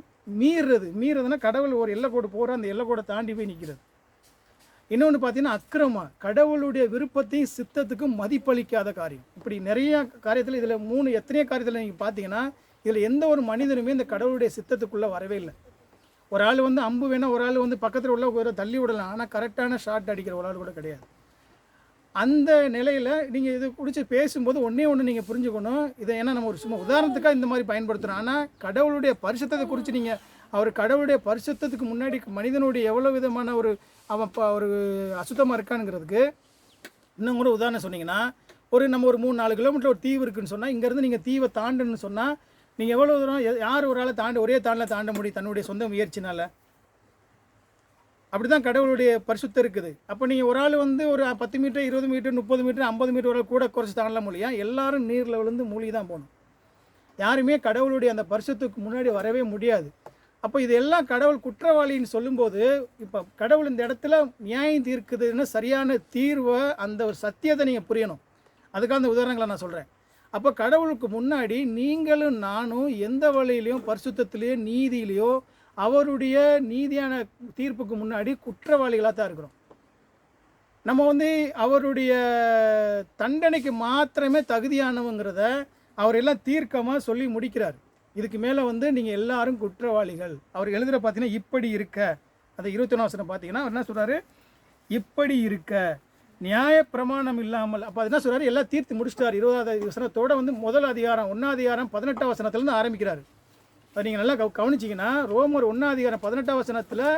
மீறுறதுன்னா கடவுள் ஒரு எல்லைக்கோடு போகிற அந்த எல்லைக்கோடை தாண்டி போய் நிற்கிறது. இன்னொன்று பார்த்தீங்கன்னா அக்கிரமா, கடவுளுடைய விருப்பத்தையும் சித்தத்துக்கும் மதிப்பளிக்காத காரியம். இப்படி நிறைய காரியத்தில் இதில் எத்தனையோ காரியத்தில் நீங்கள் பார்த்தீங்கன்னா இதில் எந்த ஒரு மனிதனுமே இந்த கடவுளுடைய சித்தத்துக்குள்ளே வரவே இல்லை. ஒரு ஆள் அம்பு வேணால் ஒரு ஆள் பக்கத்தில் உள்ள ஒரு தள்ளி விடலாம், ஆனால் கரெக்டான ஷாட் அடிக்கிற ஒரு ஆள் கூட கிடையாது. அந்த நிலையில் நீங்கள் இது குறித்து பேசும்போது ஒன்று நீங்கள் புரிஞ்சுக்கணும். இதை ஏன்னா நம்ம ஒரு சும்மா உதாரணத்துக்காக இந்த மாதிரி பயன்படுத்துகிறோம். ஆனால் கடவுளுடைய பரிசுத்தத்தை குறித்து நீங்கள் அவர் கடவுளுடைய பரிசுத்தத்துக்கு முன்னாடி மனிதனுடைய எவ்வளோ விதமான ஒரு அசுத்தமாக இருக்கானுங்கிறதுக்கு இன்னும் கூட உதாரணம் சொன்னீங்கன்னா நம்ம ஒரு 3-4 கிலோமீட்டர் ஒரு தீவு இருக்குதுன்னு சொன்னால் இங்கேருந்து நீங்கள் தீவை தாண்டுன்னு சொன்னால் நீங்கள் எவ்வளோ தூரம் யார் ஒரு ஆளை ஒரே தாண்ட முடியும் தன்னுடைய சொந்த முயற்சினால்? அப்படி தான் கடவுளுடைய பரிசுத்தம் இருக்குது. அப்போ நீங்கள் ஒரு ஆள் ஒரு 10 மீட்டர் 20 மீட்டர் 30 மீட்டர் 50 மீட்டர் ஒரு கூட குறைச்சி தாண்டலாம் முடியா? எல்லாரும் நீரில் விழுந்து மூழ்கி தான் போகணும். யாருமே கடவுளுடைய அந்த பரிசுத்துக்கு முன்னாடி வரவே முடியாது. அப்போ இதெல்லாம் கடவுள் குற்றவாளின்னு சொல்லும்போது இப்போ கடவுள் இந்த இடத்துல நியாயம் தீர்க்குதுன்னு சரியான தீர்வை அந்த ஒரு சத்தியத்தை நீங்கள் புரியணும். அதுக்காக அந்த உதாரணங்களை நான் சொல்கிறேன். அப்போ கடவுளுக்கு முன்னாடி நீங்களும் நானும் எந்த வழியிலையும் பரிசுத்தத்திலேயோ நீதியிலையோ அவருடைய நீதியான தீர்ப்புக்கு முன்னாடி குற்றவாளிகளாக தான் இருக்கிறோம். நம்ம அவருடைய தண்டனைக்கு மாத்திரமே தகுதியானவங்கிறத அவர் எல்லாம் தீர்க்கமாக சொல்லி முடிக்கிறார். இதுக்கு மேலே நீங்கள் எல்லாரும் குற்றவாளிகள். அவர் எழுதுகிற பார்த்தீங்கன்னா இப்படி இருக்க, அந்த 21 வசனம் பார்த்தீங்கன்னா அவர் என்ன சொல்கிறாரு? இப்படி இருக்க நியாய பிரமாணம் இல்லாமல். அப்போ அது என்ன சொல்கிறாரு? எல்லாம் தீர்த்து முடிச்சிட்டார். 20வது வசனத்தோடு முதல் அதிகாரம் 1ஆம் அதிகாரம் 18ஆம் வசனத்துலேருந்து ஆரம்பிக்கிறார். அதை நீங்கள் நல்லா கவனிச்சிங்கன்னா ரோமர் 1:18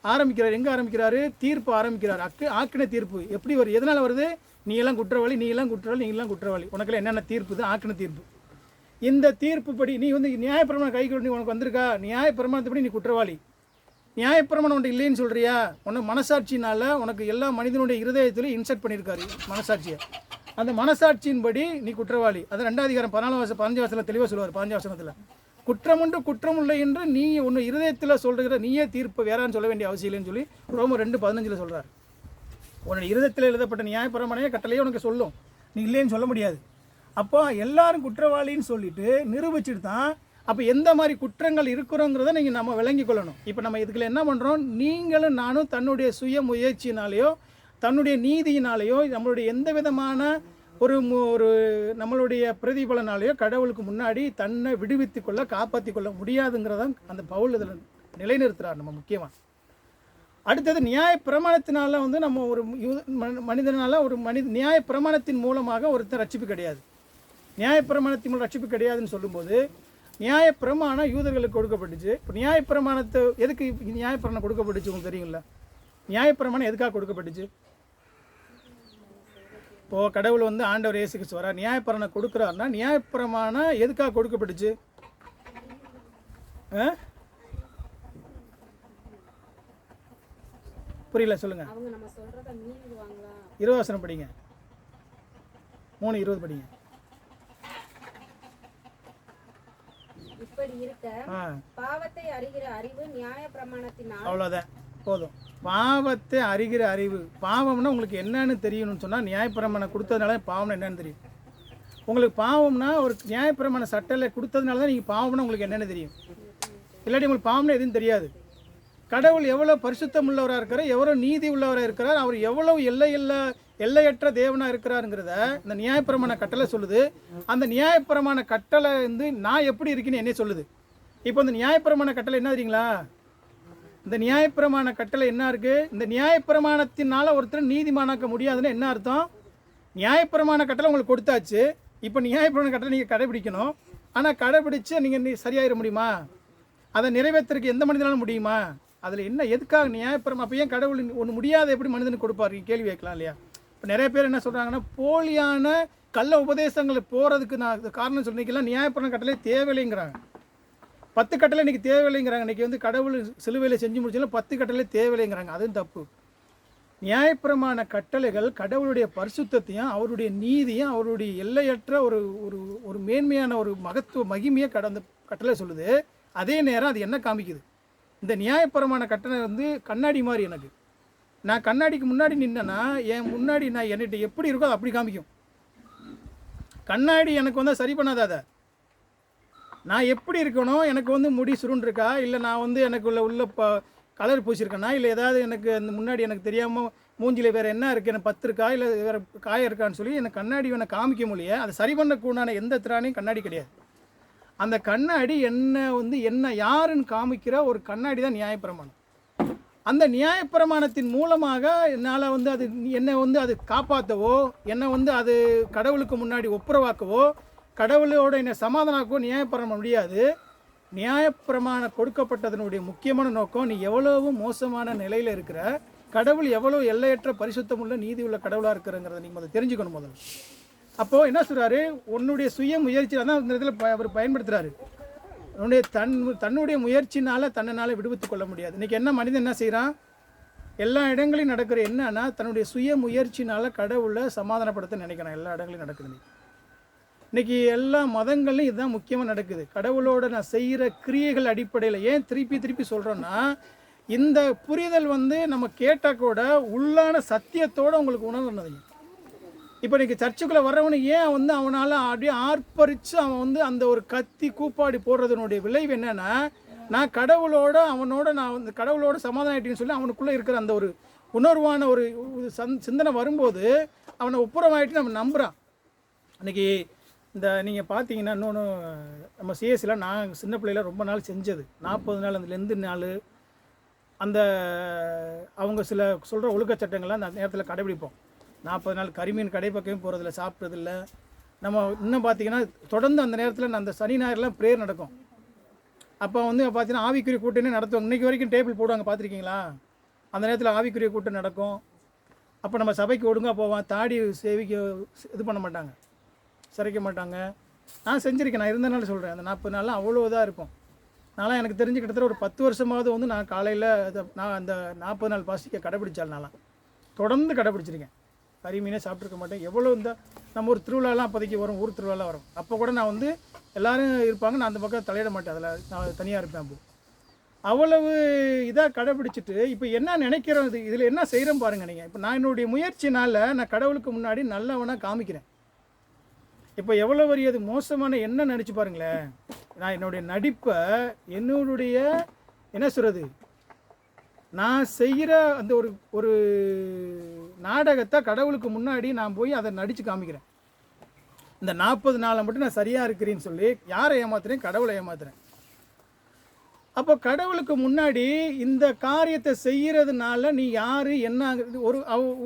ஆரம்பிக்கிறார். எங்கே ஆரம்பிக்கிறாரு? தீர்ப்பு ஆரம்பிக்கிறார். ஆக்கின தீர்ப்பு எப்படி வருது? எதனால் வருது? நீ எல்லாம் குற்றவாளி, நீ எல்லாம் குற்றவாளி, நீங்களாம் குற்றவாளி. உனக்கெல்லாம் என்னென்ன தீர்ப்பு தான்? ஆக்கின தீர்ப்பு. இந்த தீர்ப்பு படி நீ வந்து நியாயப்பிரமாணம் கை கொண்டு உனக்கு வந்திருக்கா? நியாயப்பிரமாணத்தைப்படி நீ குற்றவாளி. நியாயப்பிரமாணம் உன்ட்டு இல்லைன்னு சொல்கிறியா? உனக்கு மனசாட்சினால் உனக்கு எல்லா மனிதனுடைய இருதயத்திலும் இன்செர்ட் பண்ணியிருக்காரு மனசாட்சியை. அந்த மனசாட்சியின்படி நீ குற்றவாளி. அது 2 அதிகாரம் 15 தெளிவாக சொல்லுவார். 15 குற்றமுண்டு குற்றமில்லை என்று நீ ஒன்று இருதயத்தில் சொல்கிற நீயே தீர்ப்பு வேறான்னு சொல்ல வேண்டிய அவசியம் இல்லைன்னு சொல்லி ரோமர் 2:15 சொல்கிறார். உன்னுடைய இருதயத்தில் எழுதப்பட்ட நியாயப்பிரமாண கட்டளையே உனக்கு சொல்லும், நீ இல்லைன்னு சொல்ல முடியாது. அப்போ எல்லாரும் குற்றவாளின்னு சொல்லிட்டு நிரூபிச்சுட்டு தான் அப்போ எந்த மாதிரி குற்றங்கள் இருக்கிறோங்கிறத நீங்கள் நம்ம விளங்கி கொள்ளணும். இப்போ நம்ம இதுக்குள்ள என்ன பண்ணுறோம்? நீங்களும் நானும் தன்னுடைய சுய முயற்சியினாலேயோ தன்னுடைய நீதியினாலேயோ நம்மளுடைய எந்த விதமான ஒரு நம்மளுடைய பிரதிபலனாலேயோ கடவுளுக்கு முன்னாடி தன்னை விடுவித்து கொள்ள காப்பாற்றி கொள்ள முடியாதுங்கிறதான் அந்த பவுல் இதில் நிலைநிறுத்துகிறார் நம்ம முக்கியமாக. அடுத்தது நியாயப்பிரமாணத்தினால வந்து நம்ம ஒரு மனிதனால் நியாயப்பிரமாணத்தின் மூலமாக ஒருத்தர் ரட்சிப்பு கிடையாது. நியாயப்பிரமாணத்தின் மூலம் ரட்சிப்பு கிடையாதுன்னு சொல்லும்போது நியாயப்பிரமாணம் யூதர்களுக்கு கொடுக்கப்பட்டுச்சு. இப்போ நியாயப்பிரமாணத்தை எதுக்கு நியாயப்பிரமாணம் கொடுக்கப்பட்டுச்சு உங்களுக்கு தெரியுங்களா? நியாயப்பிரமாணம் எதுக்காக கொடுக்கப்பட்டுச்சு? இப்போது கடவுள் வந்து ஆண்டவர் இயேசு கிறிஸ்து வரார், நியாயப்பிரமாணம் கொடுக்குறாருன்னா நியாயப்பிரமாணம் எதுக்காக கொடுக்கப்பட்டுச்சு? புரியல, சொல்லுங்க. 20 வசனம் படிங்க. 3:20 படிங்க. இப்படி இருக்க பாவத்தை அறிகிற அறிவு நியாயப்பிரமாணத்தினால். அவ்வளோதான், போதும். பாவத்தை அறிகிற அறிவு. பாவம்னா உங்களுக்கு என்னன்னு தெரியணும்னு சொன்னால் நியாயப்பிரமாணம் கொடுத்ததுனால பாவம்னா என்னன்னு தெரியும். உங்களுக்கு பாவம்னா ஒரு நியாயப்பிரமாண சட்டலை கொடுத்ததுனால தான் நீங்கள் பாவம்னா உங்களுக்கு என்னென்னு தெரியும். இல்லாட்டி உங்களுக்கு பாவம்னா எதுவும் தெரியாது. கடவுள் எவ்வளோ பரிசுத்தம் உள்ளவராக இருக்கிறார், எவ்வளோ நீதி உள்ளவராக இருக்கிறார், அவர் எவ்வளோ எல்லையற்ற தேவனாக இருக்கிறாருங்கிறத இந்த நியாயப்பிரமாண கட்டளை சொல்லுது. அந்த நியாயப்பிரமாண கட்டளை வந்து நான் எப்படி இருக்கேன்னு என்ன சொல்லுது. இப்போ இந்த நியாயப்பிரமாண கட்டளை என்ன தெரியுங்களா? இந்த நியாயப்பிரமாண கட்டளை என்ன இருக்குது? இந்த நியாயப்பிரமாணத்தினால ஒருத்தர் நீதிமானாக்க முடியாதுன்னு என்ன அர்த்தம்? நியாயப்பிரமாண கட்டளை உங்களுக்கு கொடுத்தாச்சு. இப்போ நியாயப்பிரமாண கட்டளை நீங்கள் கடைபிடிக்கணும். ஆனால் கடைபிடிச்சு நீங்கள் சரியாயிட முடியுமா? அதை நிறைவேற்றுறதுக்கு எந்த மனிதனாலும் முடியுமா? அதில் என்ன எதுக்காக நியாயப்பிரமாணம்? அப்போ ஏன் கடவுள் ஒன்று முடியாத எப்படி மனிதனுக்கு கொடுப்பாரு? கேள்வி வைக்கலாம் இல்லையா? இப்போ நிறைய பேர் என்ன சொல்கிறாங்கன்னா, போலியான கள்ள உபதேசங்களை போகிறதுக்கு நான் காரணம் சொல்லிக்கலாம் நியாயப்பிரமாண கட்டளை தேவையில்லைங்கிறாங்க. 10 கட்டளை இன்றைக்கி தேவையில்லைங்கிறாங்க. இன்றைக்கி வந்து கடவுள் சிலுவையில் செஞ்சு முடிச்சாலும் 10 கட்டளை தேவையில்லைங்கிறாங்க. அதுவும் தப்பு. நியாயப்பிரமாண கட்டளைகள் கடவுளுடைய பரிசுத்தத்தையும் அவருடைய நீதியும் அவருடைய எல்லையற்ற ஒரு ஒரு ஒரு மேன்மையான ஒரு மகிமையை கடந்த கட்டளை சொல்லுது. அதே நேரம் அது என்ன காமிக்குது? இந்த நியாயப்பிரமாண கட்டளை வந்து கண்ணாடி மாதிரி. எனக்கு நான் கண்ணாடிக்கு முன்னாடி நின்னேன்னா என் முன்னாடி நான் என்கிட்ட எப்படி இருக்கோ அது அப்படி காமிக்கும். கண்ணாடி எனக்கு வந்து சரி பண்ணாத. அதை நான் எப்படி இருக்கணும், எனக்கு வந்து முடி சுருண்டிருக்கா, இல்லை நான் வந்து எனக்கு உள்ள கலர் பூசியிருக்கேன்னா, இல்லை ஏதாவது எனக்கு அந்த முன்னாடி எனக்கு தெரியாமல் மூஞ்சியில் வேறு என்ன இருக்குது, எனக்கு 10 இருக்கா, இல்லை வேறு காயம் இருக்கான்னு சொல்லி எனக்கு கண்ணாடி வேணை காமிக்க முடியல. அதை சரி பண்ணக்கூடான எந்த திராணையும் கண்ணாடி கிடையாது. அந்த கண்ணாடி என்ன யாருன்னு காமிக்கிற ஒரு கண்ணாடி தான் நியாயப்பிரமாணம். அந்த நியாயப்பிரமாணத்தின் மூலமாக என்னால் வந்து அது என்னை வந்து அது காப்பாற்றவோ, என்னை வந்து அது கடவுளுக்கு முன்னாடி ஒப்புரவாக்கவோ, கடவுளோட என்னை சமாதானாக்கவோ நியாயப்பிரமாணம் முடியாது. நியாயப்பிரமாணம் கொடுக்கப்பட்டதனுடைய முக்கியமான நோக்கம், நீ எவ்வளவு மோசமான நிலையில் இருக்கிற, கடவுள் எவ்வளோ எல்லையற்ற பரிசுத்தமுள்ள நீதி உள்ள கடவுளாக இருக்கிறங்கிறத நீங்கள் அதை தெரிஞ்சுக்கணும் முதல்ல. அப்போது என்ன சொல்கிறாரு? உன்னுடைய சுய முயற்சியில் தான் இந்த இதில் அவர் பயன்படுத்துகிறாரு. தன்னுடைய முயற்சினால் தன்னால் விடுவித்து கொள்ள முடியாது. இன்றைக்கி என்ன மனிதன் என்ன செய்கிறான்? எல்லா இடங்களையும் நடக்கிற என்னன்னா தன்னுடைய சுய முயற்சினால் கடவுளை சமாதானப்படுத்த நினைக்கிறான். எல்லா இடங்களையும் நடக்குது. இன்றைக்கி எல்லா மதங்கள்லையும் இதுதான் முக்கியமாக நடக்குது. கடவுளோட நான் செய்கிற கிரியைகள் அடிப்படையில். ஏன் திருப்பி சொல்கிறோன்னா, இந்த புரிதல் வந்து நம்ம கேட்டால் கூட உள்ளான சத்தியத்தோடு உங்களுக்கு உணர்ந்தது. இப்போ இன்றைக்கி சர்ச்சுக்குள்ளே வர்றவனு ஏன் வந்து அவனால் அப்படியே ஆர்ப்பரித்து அவன் வந்து அந்த ஒரு கத்தி கூப்பாடி போடுறதுனுடைய விளைவு என்னென்னா, நான் கடவுளோட நான் வந்து கடவுளோட சமாதானம் ஆகிட்டேன்னு சொல்லி அவனுக்குள்ளே இருக்கிற அந்த ஒரு உணர்வான ஒரு சிந்தனை வரும்போது அவனை ஒப்புரமாயிட்டு நம்ம நம்புகிறான். இன்றைக்கி இந்த நீங்கள் பார்த்தீங்கன்னா இன்னொன்று நம்ம சிஎஸ்சியில் நான் சின்ன பிள்ளையில் ரொம்ப நாள் செஞ்சது 40 நாள் அந்த லெந்து நாள் அந்த அவங்க சில சொல்கிற ஒழுக்க சட்டங்கள்லாம் அந்த நேரத்தில் கடைபிடிப்போம். 40 நாள் கரிமீன் கடை பக்கமே போகிறதில்ல, சாப்பிட்றதில்ல. நம்ம இன்னும் பார்த்தீங்கன்னா தொடர்ந்து அந்த நேரத்தில் அந்த சனி ஞாயிறுலாம் ப்ரேயர் நடக்கும். அப்போ வந்து பார்த்தீங்கன்னா ஆவிக்குரிய கூட்டமே நடத்துவாங்க. இன்றைக்கி வரைக்கும் டேபிள் போடுவாங்க, பார்த்துருக்கீங்களா? அந்த நேரத்தில் ஆவிக்குரிய கூட்டம் நடக்கும். அப்போ நம்ம சபைக்கு ஒழுங்காக போவோம். தாடி சேவிக்க இது பண்ண மாட்டாங்க, சிறைக்க மாட்டாங்க. நான் செஞ்சுருக்கேன், நான் இருந்தனால சொல்கிறேன். அந்த 40 நாள்லாம் அவ்வளோ இதாக இருக்கும். நான்லாம் எனக்கு தெரிஞ்சு கிட்டத்தட்ட ஒரு 10 வருஷமாவது வந்து நான் காலையில் நான் அந்த 40 நாள் பாசிக்க கடைப்பிடிச்சால் நான்லாம் தொடர்ந்து கடைப்பிடிச்சிருக்கேன். கறி மீனே சாப்பிட்ருக்க மாட்டேன். எவ்வளோ இந்த நம்ம ஒரு திருவிழாலாம் அப்போதைக்கு வரும், ஊர் திருவிழாலாம் வரும். அப்போ கூட நான் வந்து எல்லோரும் இருப்பாங்க, நான் அந்த பக்கம் தலையிட மாட்டேன். அதில் நான் தனியாக இருப்பேன். அப்போ அவ்வளவு இதாக கடைப்பிடிச்சிட்டு இப்போ என்ன நினைக்கிறோம், இதில் என்ன செய்கிறோம் பாருங்கள் நீங்கள். இப்போ நான் என்னுடைய முயற்சினால் நான் கடவுளுக்கு முன்னாடி நல்லவனாக காமிக்கிறேன். இப்போ எவ்வளோ பெரிய அது மோசமான என்ன நினச்சி பாருங்களேன். நான் என்னுடைய நடிப்பை, என்னுடைய என்ன சொல்கிறது, நான் செய்கிற அந்த ஒரு ஒரு நாடகத்தை கடவுளுக்கு முன்னாடி நான் போய் அதை நடித்து காமிக்கிறேன். இந்த 40 நாளை மட்டும் நான் சரியாக இருக்கிறேன்னு சொல்லி யாரை ஏமாத்துறேன்? கடவுளை ஏமாத்துறேன். அப்போ கடவுளுக்கு முன்னாடி இந்த காரியத்தை செய்கிறதுனால நீ யார் என்ன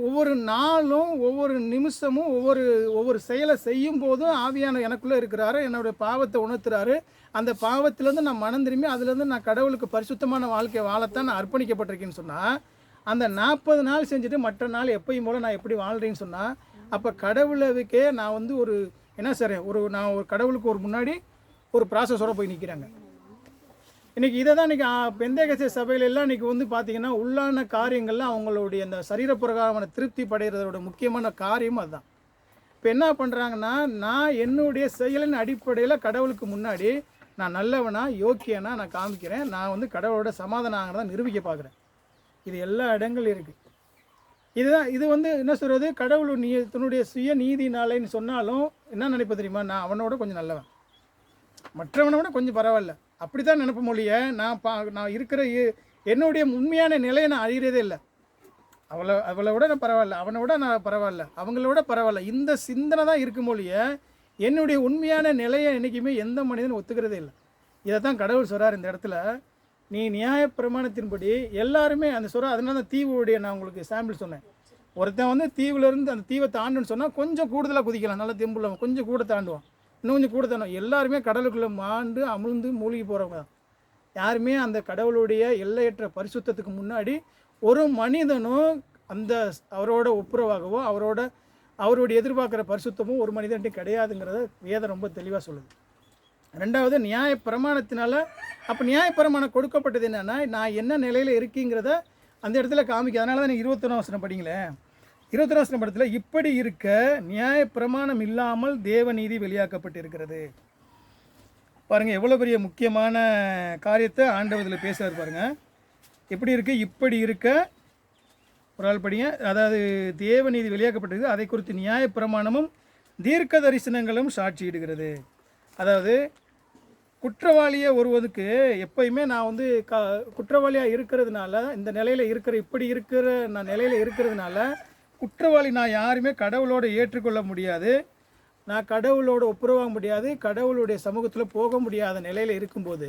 ஒவ்வொரு நாளும் ஒவ்வொரு நிமிஷமும் ஒவ்வொரு செயலை செய்யும் போதும் ஆவியான எனக்குள்ளே இருக்கிறாரு, என்னுடைய பாவத்தை உணர்த்துறாரு. அந்த பாவத்திலேருந்து நான் மனம் திரும்பி அதுலேருந்து நான் கடவுளுக்கு பரிசுத்தமான வாழ்க்கை வாழத்தான் நான் அர்ப்பணிக்கப்பட்டிருக்கேன்னு சொன்னால், அந்த 40 நாள் செஞ்சுட்டு மற்ற நாள் எப்பயும் போல் நான் எப்படி வாழ்கிறேன்னு சொன்னால், அப்போ கடவுளுக்கே நான் வந்து ஒரு என்ன செய்கிறேன், நான் ஒரு கடவுளுக்கு ஒரு முன்னாடி ஒரு ப்ராசஸோடு போய் நிற்கிறாங்க. இன்றைக்கி இதை தான் இன்றைக்கி பெந்தேகஸ்தே சபையிலெல்லாம் இன்றைக்கி வந்து பார்த்திங்கன்னா உள்ளான காரியங்கள்லாம் அவங்களுடைய அந்த சரீரப்பிரகாரமான திருப்தி படைகிறதோட முக்கியமான காரியமும் அதுதான். இப்போ என்ன பண்ணுறாங்கன்னா, நான் என்னுடைய செயலின் அடிப்படையில் கடவுளுக்கு முன்னாடி நான் நல்லவனா யோக்கியனா நான் காமிக்கிறேன். நான் வந்து கடவுளோட சமாதானம் ஆகிறத நிரூபிக்க பார்க்குறேன். இது எல்லா இடங்களும் இருக்குது. இது வந்து என்ன சொல்கிறது, கடவுள் தன்னுடைய சுய நீதினாலேன்னு சொன்னாலும் என்ன நினைப்ப தெரியுமா, நான் அவனோட கொஞ்சம் நல்லவன், மற்றவனை விட கொஞ்சம் பரவாயில்ல, அப்படி தான் நினைப்ப மொழிய. நான் இருக்கிற என்னுடைய உண்மையான நிலையை நான் அறிகிறதே இல்லை. அவளை விட நான் பரவாயில்ல, அவனை விட நான் பரவாயில்ல, அவங்களோட பரவாயில்ல, இந்த சிந்தனை தான் இருக்கும் மொழிய. என்னுடைய உண்மையான நிலையை என்றைக்குமே எந்த மனிதனும் ஒத்துக்கிறதே இல்லை. இதை தான் கடவுள் சொல்கிறார் இந்த இடத்துல. நீ நியாய பிரமாணத்தின்படி எல்லாருமே அந்த சொல்கிற. அதனால தான் தீவுடைய நான் உங்களுக்கு சாம்பிள் சொன்னேன். ஒருத்தன் வந்து தீவுலேருந்து அந்த தீவை தாண்டுன்னு சொன்னால் கொஞ்சம் கூடுதலாக குதிக்கலாம், நல்லா தெம்புள்ளவன் கொஞ்சம் கூட தாண்டுவான், இன்னும் கொஞ்சம் கூட தாண்டும். எல்லாருமே கடலுக்குள்ளே மாண்டு அமிழ்ந்து மூழ்கி போகிறவங்க தான். யாருமே அந்த கடவுளுடைய எல்லையற்ற பரிசுத்தத்துக்கு முன்னாடி ஒரு மனிதனும் அந்த அவரோட ஒப்புரவாகவோ அவருடைய எதிர்பார்க்குற பரிசுத்தமும் ஒரு மனிதன்ட்டு கிடையாதுங்கிறத வேதம் ரொம்ப தெளிவாக சொல்லுது. ரெண்டாவது நியாய பிரமாணத்தினால. அப்போ நியாய பிரமாணம் கொடுக்கப்பட்டது என்னென்னா, நான் என்ன நிலையில் இருக்கீங்கிறத அந்த இடத்துல காமிக்க. அதனால தான் நீங்கள் 21 வசனம் படிங்களேன். 21 வசனம் படத்தில் இப்படி இருக்க நியாய பிரமாணம் இல்லாமல் தேவநீதி வெளியாக்கப்பட்டு இருக்கிறது. பாருங்கள் எவ்வளோ பெரிய முக்கியமான காரியத்தை ஆண்டவதில் பேசுகிறார் பாருங்கள். எப்படி இருக்குது, இப்படி இருக்க ஒரு ஆள் படிங்க. அதாவது தேவநீதி வெளியாக்கப்பட்டிருக்கு, அதை குறித்து நியாய பிரமாணமும் தீர்க்க தரிசனங்களும் சாட்சியிடுகிறது. அதாவது குற்றவாளியை ஒருவனுக்கு எப்பயுமே நான் வந்து குற்றவாளியாக இருக்கிறதுனால, இந்த நிலையில் இப்படி இருக்கிற நான் நிலையில் இருக்கிறதுனால குற்றவாளி நான் யாருமே கடவுளோடு ஏற்றுக்கொள்ள முடியாது, நான் கடவுளோட ஒப்புரவாக முடியாது, கடவுளுடைய சமூகத்தில் போக முடியாத நிலையில் இருக்கும்போது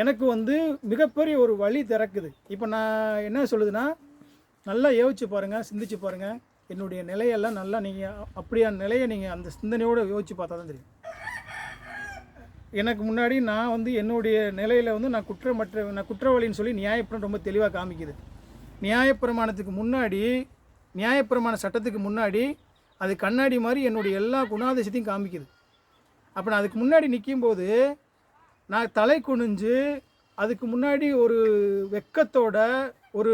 எனக்கு வந்து மிகப்பெரிய ஒரு வழி திறக்குது. இப்போ நான் என்ன சொல்லுதுன்னா, நல்லா யோசிச்சு பாருங்கள், சிந்திச்சு பாருங்கள். என்னுடைய நிலையெல்லாம் நல்லா நீங்கள் அப்படியான நிலையை நீங்கள் அந்த சிந்தனையோடு யோசிச்சு பார்த்தா தான் தெரியும். எனக்கு முன்னாடி நான் வந்து என்னுடைய நிலையில் வந்து நான் குற்றவாளின்னு சொல்லி நியாயப்பிரமாணம் ரொம்ப தெளிவாக காமிக்குது. நியாயப்பிரமாணத்துக்கு முன்னாடி, நியாயப்பிரமாண சட்டத்துக்கு முன்னாடி அது கண்ணாடி மாதிரி என்னுடைய எல்லா குணாதிசயத்தையும் காமிக்குது. அப்போ நான் அதுக்கு முன்னாடி நிற்கும்போது நான் தலை குனிஞ்சு அதுக்கு முன்னாடி ஒரு வெக்கத்தோட ஒரு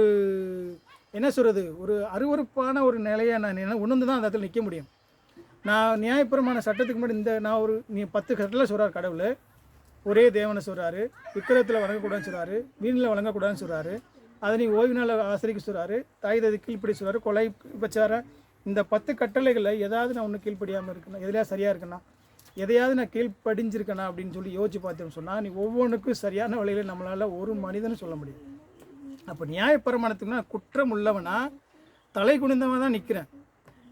என்ன சொல்கிறது, ஒரு அருவருப்பான ஒரு நிலையை நான் உணர்ந்து தான் அந்த இடத்துல நிற்க முடியும். நான் நியாயப்பிரமாண சட்டத்துக்கு முன்னாடி நீ 10 கட்டளை சொல்கிறார் கடவுள். ஒரே தேவனை சொல்கிறாரு, விக்கிரத்தில் வழங்கக்கூடாதுன்னு சொல்கிறாரு, மீனில் வழங்கக்கூடாதுன்னு சொல்கிறாரு, அதை நீ ஓய்வு நாள் ஆசிரிக்க சொல்கிறாரு, தாய்தது கீழ்ப்படி சொல்கிறாரு, கொலை விபச்சாரம். இந்த 10 கட்டளைகளில் ஏதாவது நான் ஒன்று கீழ்ப்படியாமல் இருக்கேன்னா, எதுலையா சரியாக இருக்கேன்னா, எதையாவது நான் கீழ்ப்படிஞ்சிருக்கேனா அப்படின்னு சொல்லி யோசிச்சு பார்த்தேன்னு சொன்னால், நீ ஒவ்வொன்றுக்கும் சரியான வழியில் நம்மளால் ஒரு மனிதனும் சொல்ல முடியும். அப்போ நியாயப்பிரமாணத்துக்குன்னா குற்றம் உள்ளவனா தலை குனிந்தவன் தான் நிற்கிறேன்.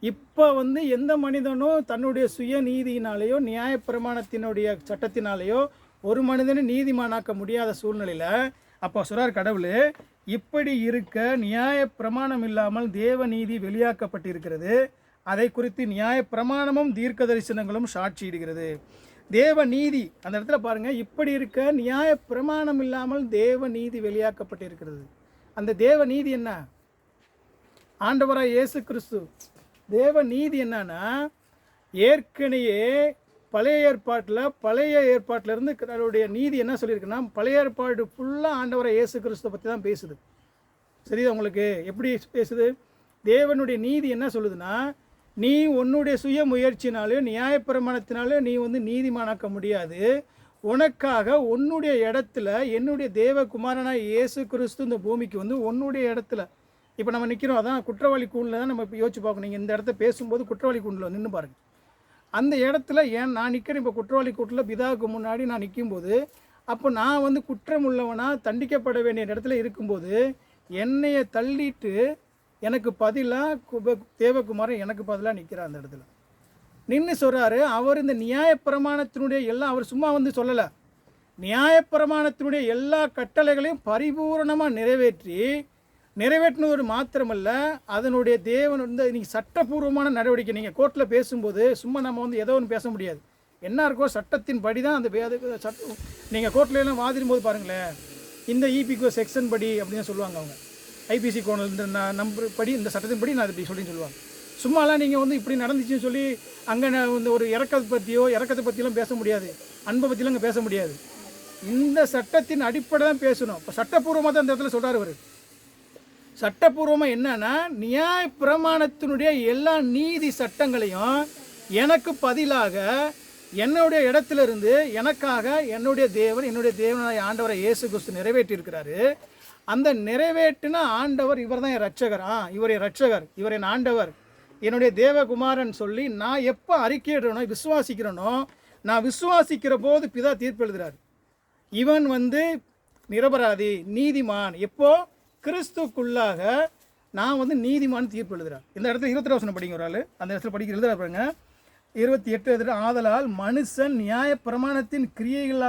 இப்போ வந்து எந்த மனிதனும் தன்னுடைய சுய நீதியினாலேயோ நியாயப்பிரமாணத்தினுடைய சட்டத்தினாலேயோ ஒரு மனிதனை நீதிமானாக்க முடியாத சூழ்நிலையில் அப்போ சொல்கிறார் கடவுள், இப்படி இருக்க நியாய பிரமாணம் இல்லாமல் தேவ நீதி வெளியாக்கப்பட்டிருக்கிறது, அதை குறித்து நியாய பிரமாணமும் தீர்க்க தரிசனங்களும் சாட்சியிடுகிறது. தேவ நீதி அந்த இடத்துல பாருங்கள், இப்படி இருக்க நியாய பிரமாணம் இல்லாமல் தேவ நீதி வெளியாக்கப்பட்டு இருக்கிறது. அந்த தேவ நீதி என்ன? ஆண்டவராய் இயேசு கிறிஸ்து. தேவ நீதி என்னன்னா, ஏற்கனவே பழைய ஏற்பாட்டிலேருந்து அதனுடைய நீதி என்ன சொல்லியிருக்குன்னா, பழைய ஏற்பாடு ஃபுல்லாக ஆண்டவராய் இயேசு கிறிஸ்துவை பற்றி தான் பேசுது. சரியா உங்களுக்கு? எப்படி பேசுது? தேவனுடைய நீதி என்ன சொல்லுதுன்னா, நீ உன்னுடைய சுய முயற்சினாலும் நியாயப்பிரமாணத்தினாலும் நீ நீதிமானாக்க முடியாது. உனக்காக உன்னுடைய இடத்துல என்னுடைய தேவகுமாரனாய் இயேசு கிறிஸ்து இந்த பூமிக்கு உன்னுடைய இடத்துல இப்போ நம்ம நிற்கிறோம். அதான் குற்றவாளி கூண்டில் தான் நம்ம இப்போ யோசிச்சு பார்க்கணும். நீங்கள் இந்த இடத்த பேசும்போது குற்றவாளி கூண்டில் நின்று பாருங்கள். அந்த இடத்துல நான் நிற்கிறேன். இப்போ குற்றவாளி கூட்டில் பிதாவுக்கு முன்னாடி நான் நிற்கும்போது, அப்போ நான் குற்றம் உள்ளவனாக தண்டிக்கப்பட வேண்டிய இடத்துல இருக்கும்போது என்னையை தள்ளிட்டு எனக்கு பதிலாக தேவகுமாரன் எனக்கு பதிலாக நிற்கிறார். அந்த இடத்துல நின்று சொல்கிறாரு. அவர் இந்த நியாயப்பிரமாணத்தினுடைய எல்லாம் அவர் சும்மா சொல்லலை. நியாயப்பிரமாணத்தினுடைய எல்லா கட்டளைகளையும் பரிபூரணமாக நிறைவேற்றினது மாத்திரமல்ல, அதனுடைய தேவன் நீங்கள் சட்டப்பூர்வமான நடவடிக்கை. நீங்கள் கோர்ட்டில் பேசும்போது சும்மா நம்ம ஏதோ ஒன்று பேச முடியாது. என்ன இருக்கோ சட்டத்தின் படி தான் அந்த சட்டம். நீங்கள் கோர்ட்லாம் வாதிடும் போது பாருங்களேன், இந்த இபிகோ செக்ஷன் படி அப்படின்னு சொல்லுவாங்க. அவங்க ஐபிசி கோணல் இந்த நம்பர் படி, இந்த சட்டத்தின் படி நான் இப்படி சொல்லின்னு சொல்லுவாங்க. சும்மாலாம் நீங்கள் இப்படி நடந்துச்சுன்னு சொல்லி அங்கே ஒரு இறக்கத்தை பற்றியெல்லாம் பேச முடியாது. அன்பை பற்றிலாம் அங்கே பேச முடியாது. இந்த சட்டத்தின் அடிப்படை தான் பேசணும். இப்போ சட்டப்பூர்வமாக தான் இந்த இடத்துல சொல்கிறார் அவர். சட்டப்பூர்வமாக என்னன்னா, நியாய பிரமாணத்தினுடைய எல்லா நீதி சட்டங்களையும் எனக்கு பதிலாக என்னுடைய இடத்துல இருந்து எனக்காக என்னுடைய தேவனாய ஆண்டவரை இயேசு கிறிஸ்து நிறைவேற்றியிருக்கிறாரு. அந்த நிறைவேற்றின ஆண்டவர் இவர் தான் என் ரட்சகர். இவர் என் ரட்சகர், இவர் என் ஆண்டவர், என்னுடைய தேவகுமாரன் சொல்லி நான் எப்போ அறிக்கையிடனோ விசுவாசிக்கிறனோ, நான் விசுவாசிக்கிற போது பிதா தீர்ப்பு எழுதுகிறார். இவன் நிரபராதி, நீதிமான். எப்போ? கிறிஸ்துக்குள்ளாக நான் நீதிமான் தீர்ப்பு எழுதுகிறார். இந்த இடத்துல 22 வசனம் படிங்க ஒரு ஆள். அந்த இடத்துல படிக்க எழுதுகிறார் பாருங்க. 28 ஆதலால் மனுஷன் நியாய பிரமாணத்தின் கிரியைகள்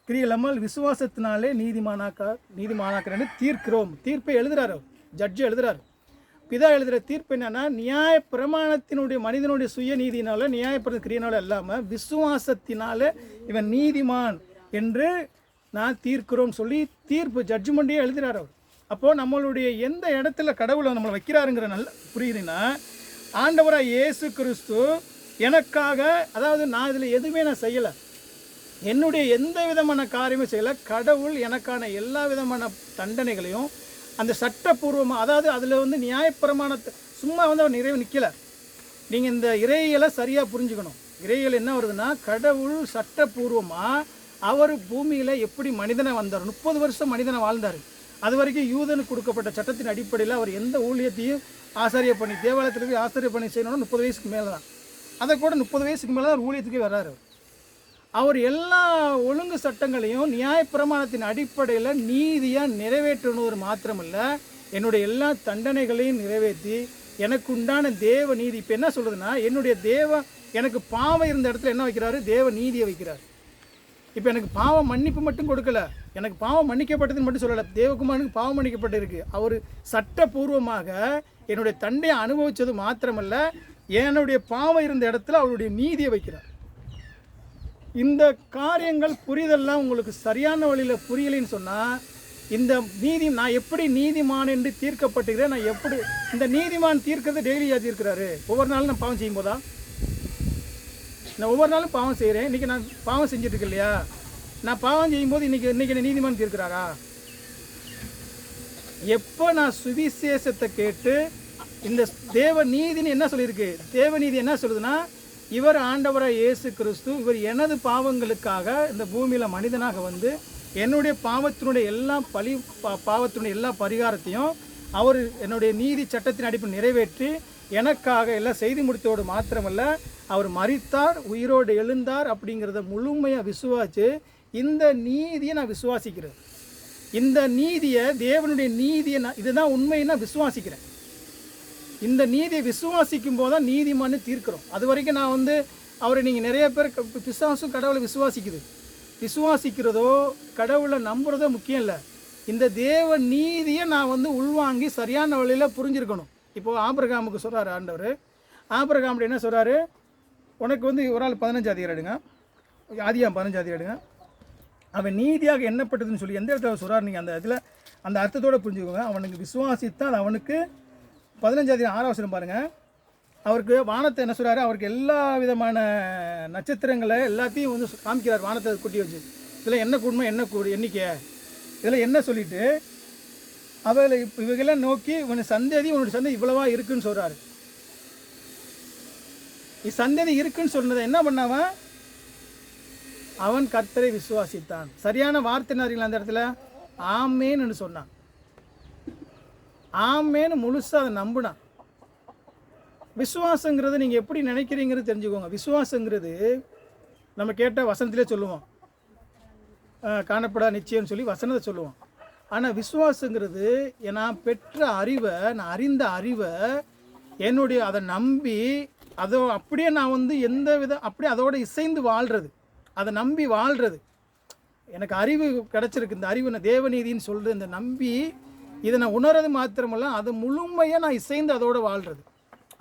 இல்லாமல் விசுவாசத்தினாலே நீதிமானாக்கிறன்னு தீர்க்கிறோம். தீர்ப்பை எழுதுகிறார். ஜட்ஜு எழுதுகிறார். பிதா எழுதுகிற தீர்ப்பு என்னன்னா, நியாய பிரமாணத்தினுடைய மனிதனுடைய சுய நீதினால நியாயப்படுற கிரியனால இல்லாமல் விசுவாசத்தினால இவன் நீதிமான் என்று நான் தீர்க்கிறோம் சொல்லி தீர்ப்பு ஜட்ஜ்மெண்ட்டே எழுதுகிறார் அவர். அப்போது நம்மளுடைய எந்த இடத்துல கடவுளை நம்மளை வைக்கிறாருங்கிற நல்ல புரியுதுன்னா, ஆண்டவராக இயேசு கிறிஸ்து எனக்காக, அதாவது நான் இதில் எதுவுமே நான் செய்யலை, என்னுடைய எந்த விதமான காரியமும் செய்யலை. கடவுள் எனக்கான எல்லா விதமான தண்டனைகளையும் அந்த சட்டப்பூர்வமாக, அதாவது அதில் நியாயப்பிரமாணத்தை சும்மா அவர் நிறைவு நிற்கலை. நீங்கள் இந்த இறையியலை சரியாக புரிஞ்சுக்கணும். இறையியல் என்ன வருதுன்னா, கடவுள் சட்டப்பூர்வமாக அவர் பூமியில் எப்படி மனிதனை வந்தார், 30 வருஷம் மனிதனை வாழ்ந்தார். அது வரைக்கும் யூதனுக்கு கொடுக்கப்பட்ட சட்டத்தின் அடிப்படையில் அவர் எந்த ஊழியத்தையும் ஆசாரிய பண்ணி தேவாலயத்தில் போய் ஆசாரிய பண்ணி செய்யணும்னா 30 வயசுக்கு மேலே தான். அதை கூட 30 வயசுக்கு மேலே தான் ஊழியத்துக்கே வர்றாரு. அவர் எல்லா ஒழுங்கு சட்டங்களையும் நியாயப்பிரமாணத்தின் அடிப்படையில் நீதியாக நிறைவேற்றணும் மாத்திரமல்ல, என்னுடைய எல்லா தண்டனைகளையும் நிறைவேற்றி எனக்கு உண்டான தேவ நீதி. இப்போ என்ன சொல்கிறதுனா, எனக்கு பாவம் இருந்த இடத்துல என்ன வைக்கிறாரு? தேவ நீதியை வைக்கிறார். இப்போ எனக்கு பாவம் மன்னிப்பு மட்டும் கொடுக்கல, எனக்கு பாவம் மன்னிக்கப்பட்டதுன்னு மட்டும் சொல்லலை, தேவகுமாரனுக்கு பாவம் மன்னிக்கப்பட்டிருக்கு. அவர் சட்டப்பூர்வமாக என்னுடைய தண்டையை அனுபவித்தது மாத்திரமல்ல, என்னுடைய பாவம் இருந்த இடத்துல அவருடைய நீதியை வைக்கிறார். இந்த காரியங்கள் புரிதெல்லாம் உங்களுக்கு சரியான வழியில் புரியலைன்னு சொன்னால், இந்த நான் எப்படி நீதிமான் என்று தீர்க்கப்பட்டுக்கிறேன், நான் எப்படி இந்த நீதிமான் தீர்க்கிறது டெய்லியாக தீர்க்கிறாரு. ஒவ்வொரு நாளும் நான் பாவம் செய்யும் போதா? நான் ஒவ்வொரு நாளும் பாவம் செய்கிறேன். இன்றைக்கி நான் பாவம் செஞ்சுட்டு இல்லையா? நான் பாவம் செய்யும்போது இன்றைக்கி நீதிமான் தீர்க்கிறாரா? எப்போ நான் சுவிசேஷத்தை கேட்டு இந்த தேவ நீதினு என்ன சொல்லியிருக்கு? தேவநீதி என்ன சொல்லுதுன்னா, இவர் ஆண்டவராக இயேசு கிறிஸ்து, இவர் எனது பாவங்களுக்காக இந்த பூமியில் மனிதனாக என்னுடைய பாவத்தினுடைய பாவத்தினுடைய எல்லா பரிகாரத்தையும் அவர் என்னுடைய நீதி சட்டத்தின் அடிப்படையில் நிறைவேற்றி எனக்காக எல்லாம் செய்து முடித்தோடு மாத்திரமல்ல, அவர் மரித்தார், உயிரோடு எழுந்தார் அப்படிங்கிறத முழுமையாக விசுவாச்சு இந்த நீதியை நான் விசுவாசிக்கிறேன். இந்த நீதியை, தேவனுடைய நீதியை இதுதான் உண்மையை விசுவாசிக்கிறேன். இந்த நீதியை விசுவாசிக்கும் போது தான் நீதிமான்னு தீர்க்கிறோம். அது வரைக்கும் நான் அவரை நீங்கள் நிறைய பேர் பிசாசும் கடவுளை விசுவாசிக்கிறதோ கடவுளை நம்புறதோ முக்கியம் இல்லை. இந்த தேவ நீதியை நான் உள்வாங்கி சரியான வழியில் புரிஞ்சிருக்கணும். இப்போது ஆபிரகாமுக்கு சொல்கிறாரு ஆண்டவர். ஆபிரகாம் என்ன சொல்கிறாரு? உனக்கு ஒரு ஆள் 15 அதிகாரம் எடுங்க. ஆதியாம் 15 எடுங்க. அவன் நீதியாக எண்ணப்பட்டதுன்னு சொல்லி எந்த இடத்துல சொல்கிறார் நீங்கள் அந்த இதில் அந்த அர்த்தத்தோடு புரிஞ்சுக்கோங்க. அவனுக்கு விசுவாசித்தான் அவனுக்கு 15 பாருங்கள். அவருக்கு வானத்தை என்ன சொல்கிறாரு, அவருக்கு எல்லா விதமான நட்சத்திரங்களை எல்லாத்தையும் வந்து காமிக்கிறார் வானத்தை குட்டி வச்சு. இதில் என்ன குடும்பம் என்ன எண்ணிக்கை இதில் என்ன சொல்லிவிட்டு அவளை இவைகளாம் நோக்கி உன்னுடைய சந்ததி இவ்வளவா இருக்குன்னு சொல்கிறாரு. சந்ததி இருக்குன்னு சொன்னதை என்ன பண்ணாவன், அவன் கர்த்தரை விசுவாசித்தான். சரியான வார்த்தை அறியல அந்த இடத்துல ஆமேன்னு சொன்னான். ஆமேன்னு முழுசாக அதை நம்பினான். விசுவாசங்கிறது நீங்கள் எப்படி நினைக்கிறீங்கிறது தெரிஞ்சுக்கோங்க. விசுவாசங்கிறது நம்ம கேட்ட வசனத்திலே சொல்லுவோம், காணப்படா நிச்சயம்னு சொல்லி வசனத்தை சொல்லுவோம். ஆனால் விசுவாசங்கிறது நான் பெற்ற அறிவை, நான் அறிந்த அறிவை என்னுடைய அதை நம்பி அப்படியே நான் வந்து எந்த விதம் அப்படியே அதோடு இசைந்து வாழ்கிறது, அதை நம்பி வாழ்கிறது. எனக்கு அறிவு கிடச்சிருக்கு, இந்த அறிவு நான் தேவநீதின்னு சொல்கிறது, இந்த நம்பி இதை நான் உணர்றது மாத்திரமல்ல அது முழுமையாக நான் இசைந்து அதோடு வாழ்கிறது.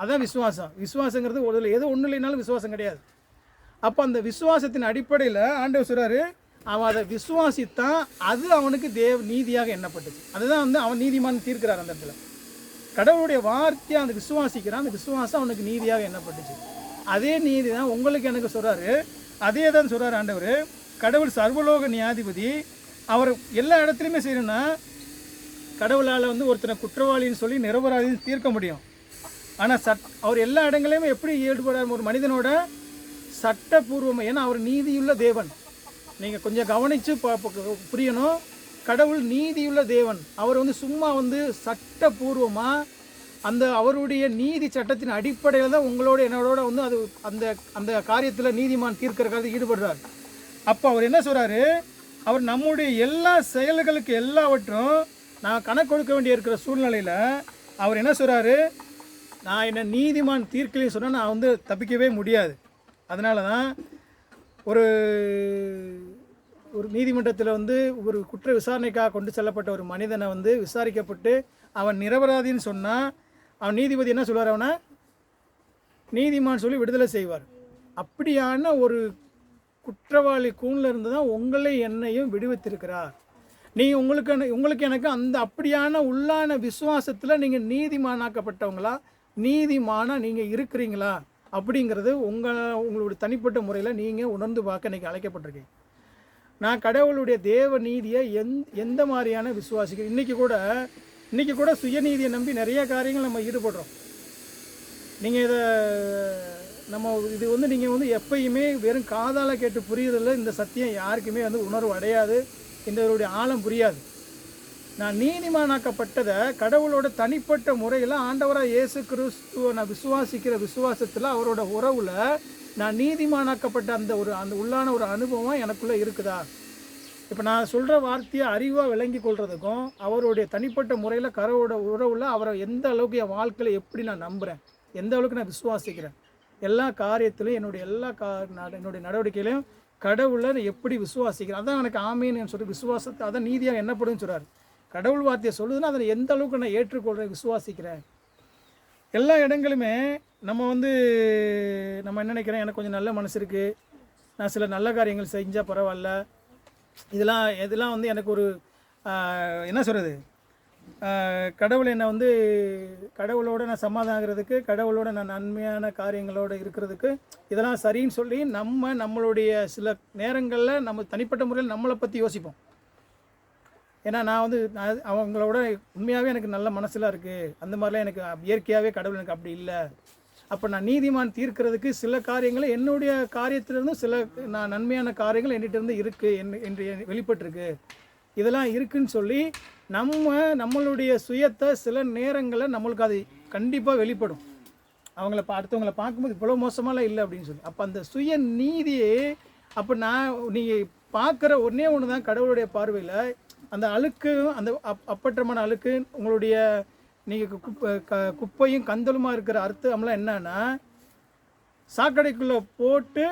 அதான் விசுவாசம். விசுவாசங்கிறது ஒரு எது ஒன்றும் இல்லைனாலும் விசுவாசம் கிடையாது. அப்போ அந்த விசுவாசத்தின் அடிப்படையில் ஆண்டவர் சொல்கிறாரு, அவன் அதை விசுவாசித்தான், அது அவனுக்கு நீதியாக எண்ணப்பட்டுச்சு. அதுதான் வந்து அவன் நீதிமான் தீர்க்கிறார். அந்த இடத்துல கடவுளுடைய வார்த்தையை அந்த விசுவாசிக்கிறான், அந்த விசுவாசம் அவனுக்கு நீதியாக எண்ணப்பட்டுச்சு. அதே நீதி தான் உங்களுக்கு எனக்கு சொல்கிறாரு. அதே தான் சொல்கிறார் ஆண்டவர். கடவுள் சர்வலோக நியாயாதிபதி, அவர் எல்லா இடத்துலையுமே செய்யணும்னா கடவுளால் வந்து ஒருத்தனை குற்றவாளின்னு சொல்லி நிரபராதின்னு தீர்க்க முடியும். ஆனால் அவர் எல்லா இடங்களையுமே எப்படி ஈடுபடார், ஒரு மனிதனோட சட்டபூர்வமாக. ஏன்னா அவர் நீதியுள்ள தேவன். நீங்கள் கொஞ்சம் கவனித்து புரியணும். கடவுள் நீதியுள்ள தேவன். அவர் வந்து சும்மா வந்து சட்டபூர்வமாக அந்த அவருடைய நீதி சட்டத்தின் அடிப்படையில் தான் உங்களோட என்னோட வந்து அது அந்த அந்த காரியத்தில் நீதிமான் தீர்க்கிறதுக்காக ஈடுபடுறார். அப்போ அவர் என்ன சொல்கிறாரு, அவர் நம்முடைய எல்லா செயல்களுக்கு எல்லாவற்றும் நான் கணக்கு கொடுக்க வேண்டிய இருக்கிற சூழ்நிலையில் அவர் என்ன சொல்கிறாரு, நான் என்ன நீதிமான் தீர்க்கலைன்னு சொன்னால் நான் வந்து தப்பிக்கவே முடியாது. அதனால தான் ஒரு நீதிமன்றத்தில் வந்து ஒரு குற்ற விசாரணைக்காக கொண்டு செல்லப்பட்ட ஒரு மனிதனை வந்து விசாரிக்கப்பட்டு அவன் நிரபராதின்னு சொன்னால் அவன் நீதிபதி என்ன சொல்வார், அவனை நீதிமான் சொல்லி விடுதலை செய்வார். அப்படியான ஒரு குற்றவாளி கூண்டில் இருந்து தான் உங்களை என்னையும் விடுவித்திருக்கிறார். நீங்கள் உங்களுக்கு எனக்கு அந்த அப்படியான உள்ளான விசுவாசத்தில் நீங்கள் நீதிமானாக்கப்பட்டவங்களா, நீதிமானாக நீங்கள் இருக்கிறீங்களா அப்படிங்கிறது உங்களுடைய தனிப்பட்ட முறையில் நீங்கள் உணர்ந்து பார்க்க இன்றைக்கி அழைக்கப்பட்டிருக்கீங்க. நான் கடவுளுடைய தேவ நீதியை எந்த மாதிரியான விசுவாசிக்கிறேன். இன்றைக்கி கூட சுயநீதியை நம்பி நிறைய காரியங்கள் நம்ம ஈடுபடுறோம். நீங்கள் இது வந்து நீங்கள் வந்து எப்பயுமே வெறும் காதால் கேட்டு புரியுறதில்ல. இந்த சத்தியம் யாருக்குமே வந்து உணர்வு அடையாது, இதனுடைய ஆழம் புரியாது. நான் நீதிமானாக்கப்பட்டதை கடவுளோட தனிப்பட்ட முறையில் ஆண்டவராக இயேசு கிறிஸ்துவை நான் விசுவாசிக்கிற விசுவாசத்தில் அவரோட உறவில் நான் நீதிமானாக்கப்பட்ட அந்த உள்ளான ஒரு அனுபவம் எனக்குள்ளே இருக்குதா. இப்போ நான் சொல்கிற வார்த்தையை அறிவாக விளங்கி கொள்றதுக்கும் அவருடைய தனிப்பட்ட முறையில் கடவுளோட உறவில் அவரை எந்த அளவுக்கு என் வாழ்க்கையில் எப்படி நான் நம்புகிறேன், எந்த அளவுக்கு நான் விசுவாசிக்கிறேன், எல்லா காரியத்திலும் என்னுடைய நடவடிக்கையிலையும் கடவுளை நான் எப்படி விசுவாசிக்கிறேன், அதான் எனக்கு ஆமீன்னு சொல்லி விசுவாசத்தை அதான் நீதியாக என்னப்படுன்னு சொல்கிறார். கடவுள் வார்த்தையை சொல்லுதுன்னா அதை எந்த அளவுக்கு நான் ஏற்றுக்கொள்கிறேன், விசுவாசிக்கிறேன். எல்லா இடங்களுமே நம்ம என்ன நினைக்கிறேன், எனக்கு கொஞ்சம் நல்ல மனசு இருக்குது, நான் சில நல்ல காரியங்கள் செஞ்சால் பரவாயில்ல, இதெல்லாம் வந்து எனக்கு ஒரு என்ன சொல்கிறது, கடவுள் என்னை வந்து கடவுளோடு நான் சமாதானம் ஆகிறதுக்கு, கடவுளோட நான் நன்மையான காரியங்களோடு இருக்கிறதுக்கு இதெல்லாம் சரின்னு சொல்லி நம்மளுடைய சில நேரங்களில் நம்ம தனிப்பட்ட முறையில் நம்மளை பற்றி யோசிப்போம். ஏன்னா நான் அவங்களோட உண்மையாகவே எனக்கு நல்ல மனசுலாம் இருக்குது, அந்த மாதிரிலாம் எனக்கு இயற்கையாகவே கடவுள் எனக்கு அப்படி இல்லை. அப்போ நான் நீதிமான் தீர்க்கிறதுக்கு சில காரியங்கள் என்னுடைய காரியத்திலிருந்து சில நான் நன்மையான காரியங்கள் என்கிட்ட இருக்குது என்று வெளிப்பட்டிருக்கு, இதெல்லாம் இருக்குதுன்னு சொல்லி நம்மளுடைய சுயத்தை சில நேரங்களில் நம்மளுக்கு அது கண்டிப்பாக வெளிப்படும். அடுத்தவங்களை பார்க்கும்போது இவ்வளோ மோசமாலாம் இல்லை அப்படின்னு சொல்லி. அப்போ அந்த சுய நீதியே அப்போ நீங்கள் பார்க்குற ஒன்று தான் கடவுளுடைய பார்வையில் அந்த அழுக்கு, அந்த அப்பற்றமான அழுக்கு, உங்களுடைய நீங்கள் குப்பையும் கந்தலுமா இருக்கிற அர்த்தம்லாம் என்னன்னா, சாக்கடைக்குள்ளே போட்டு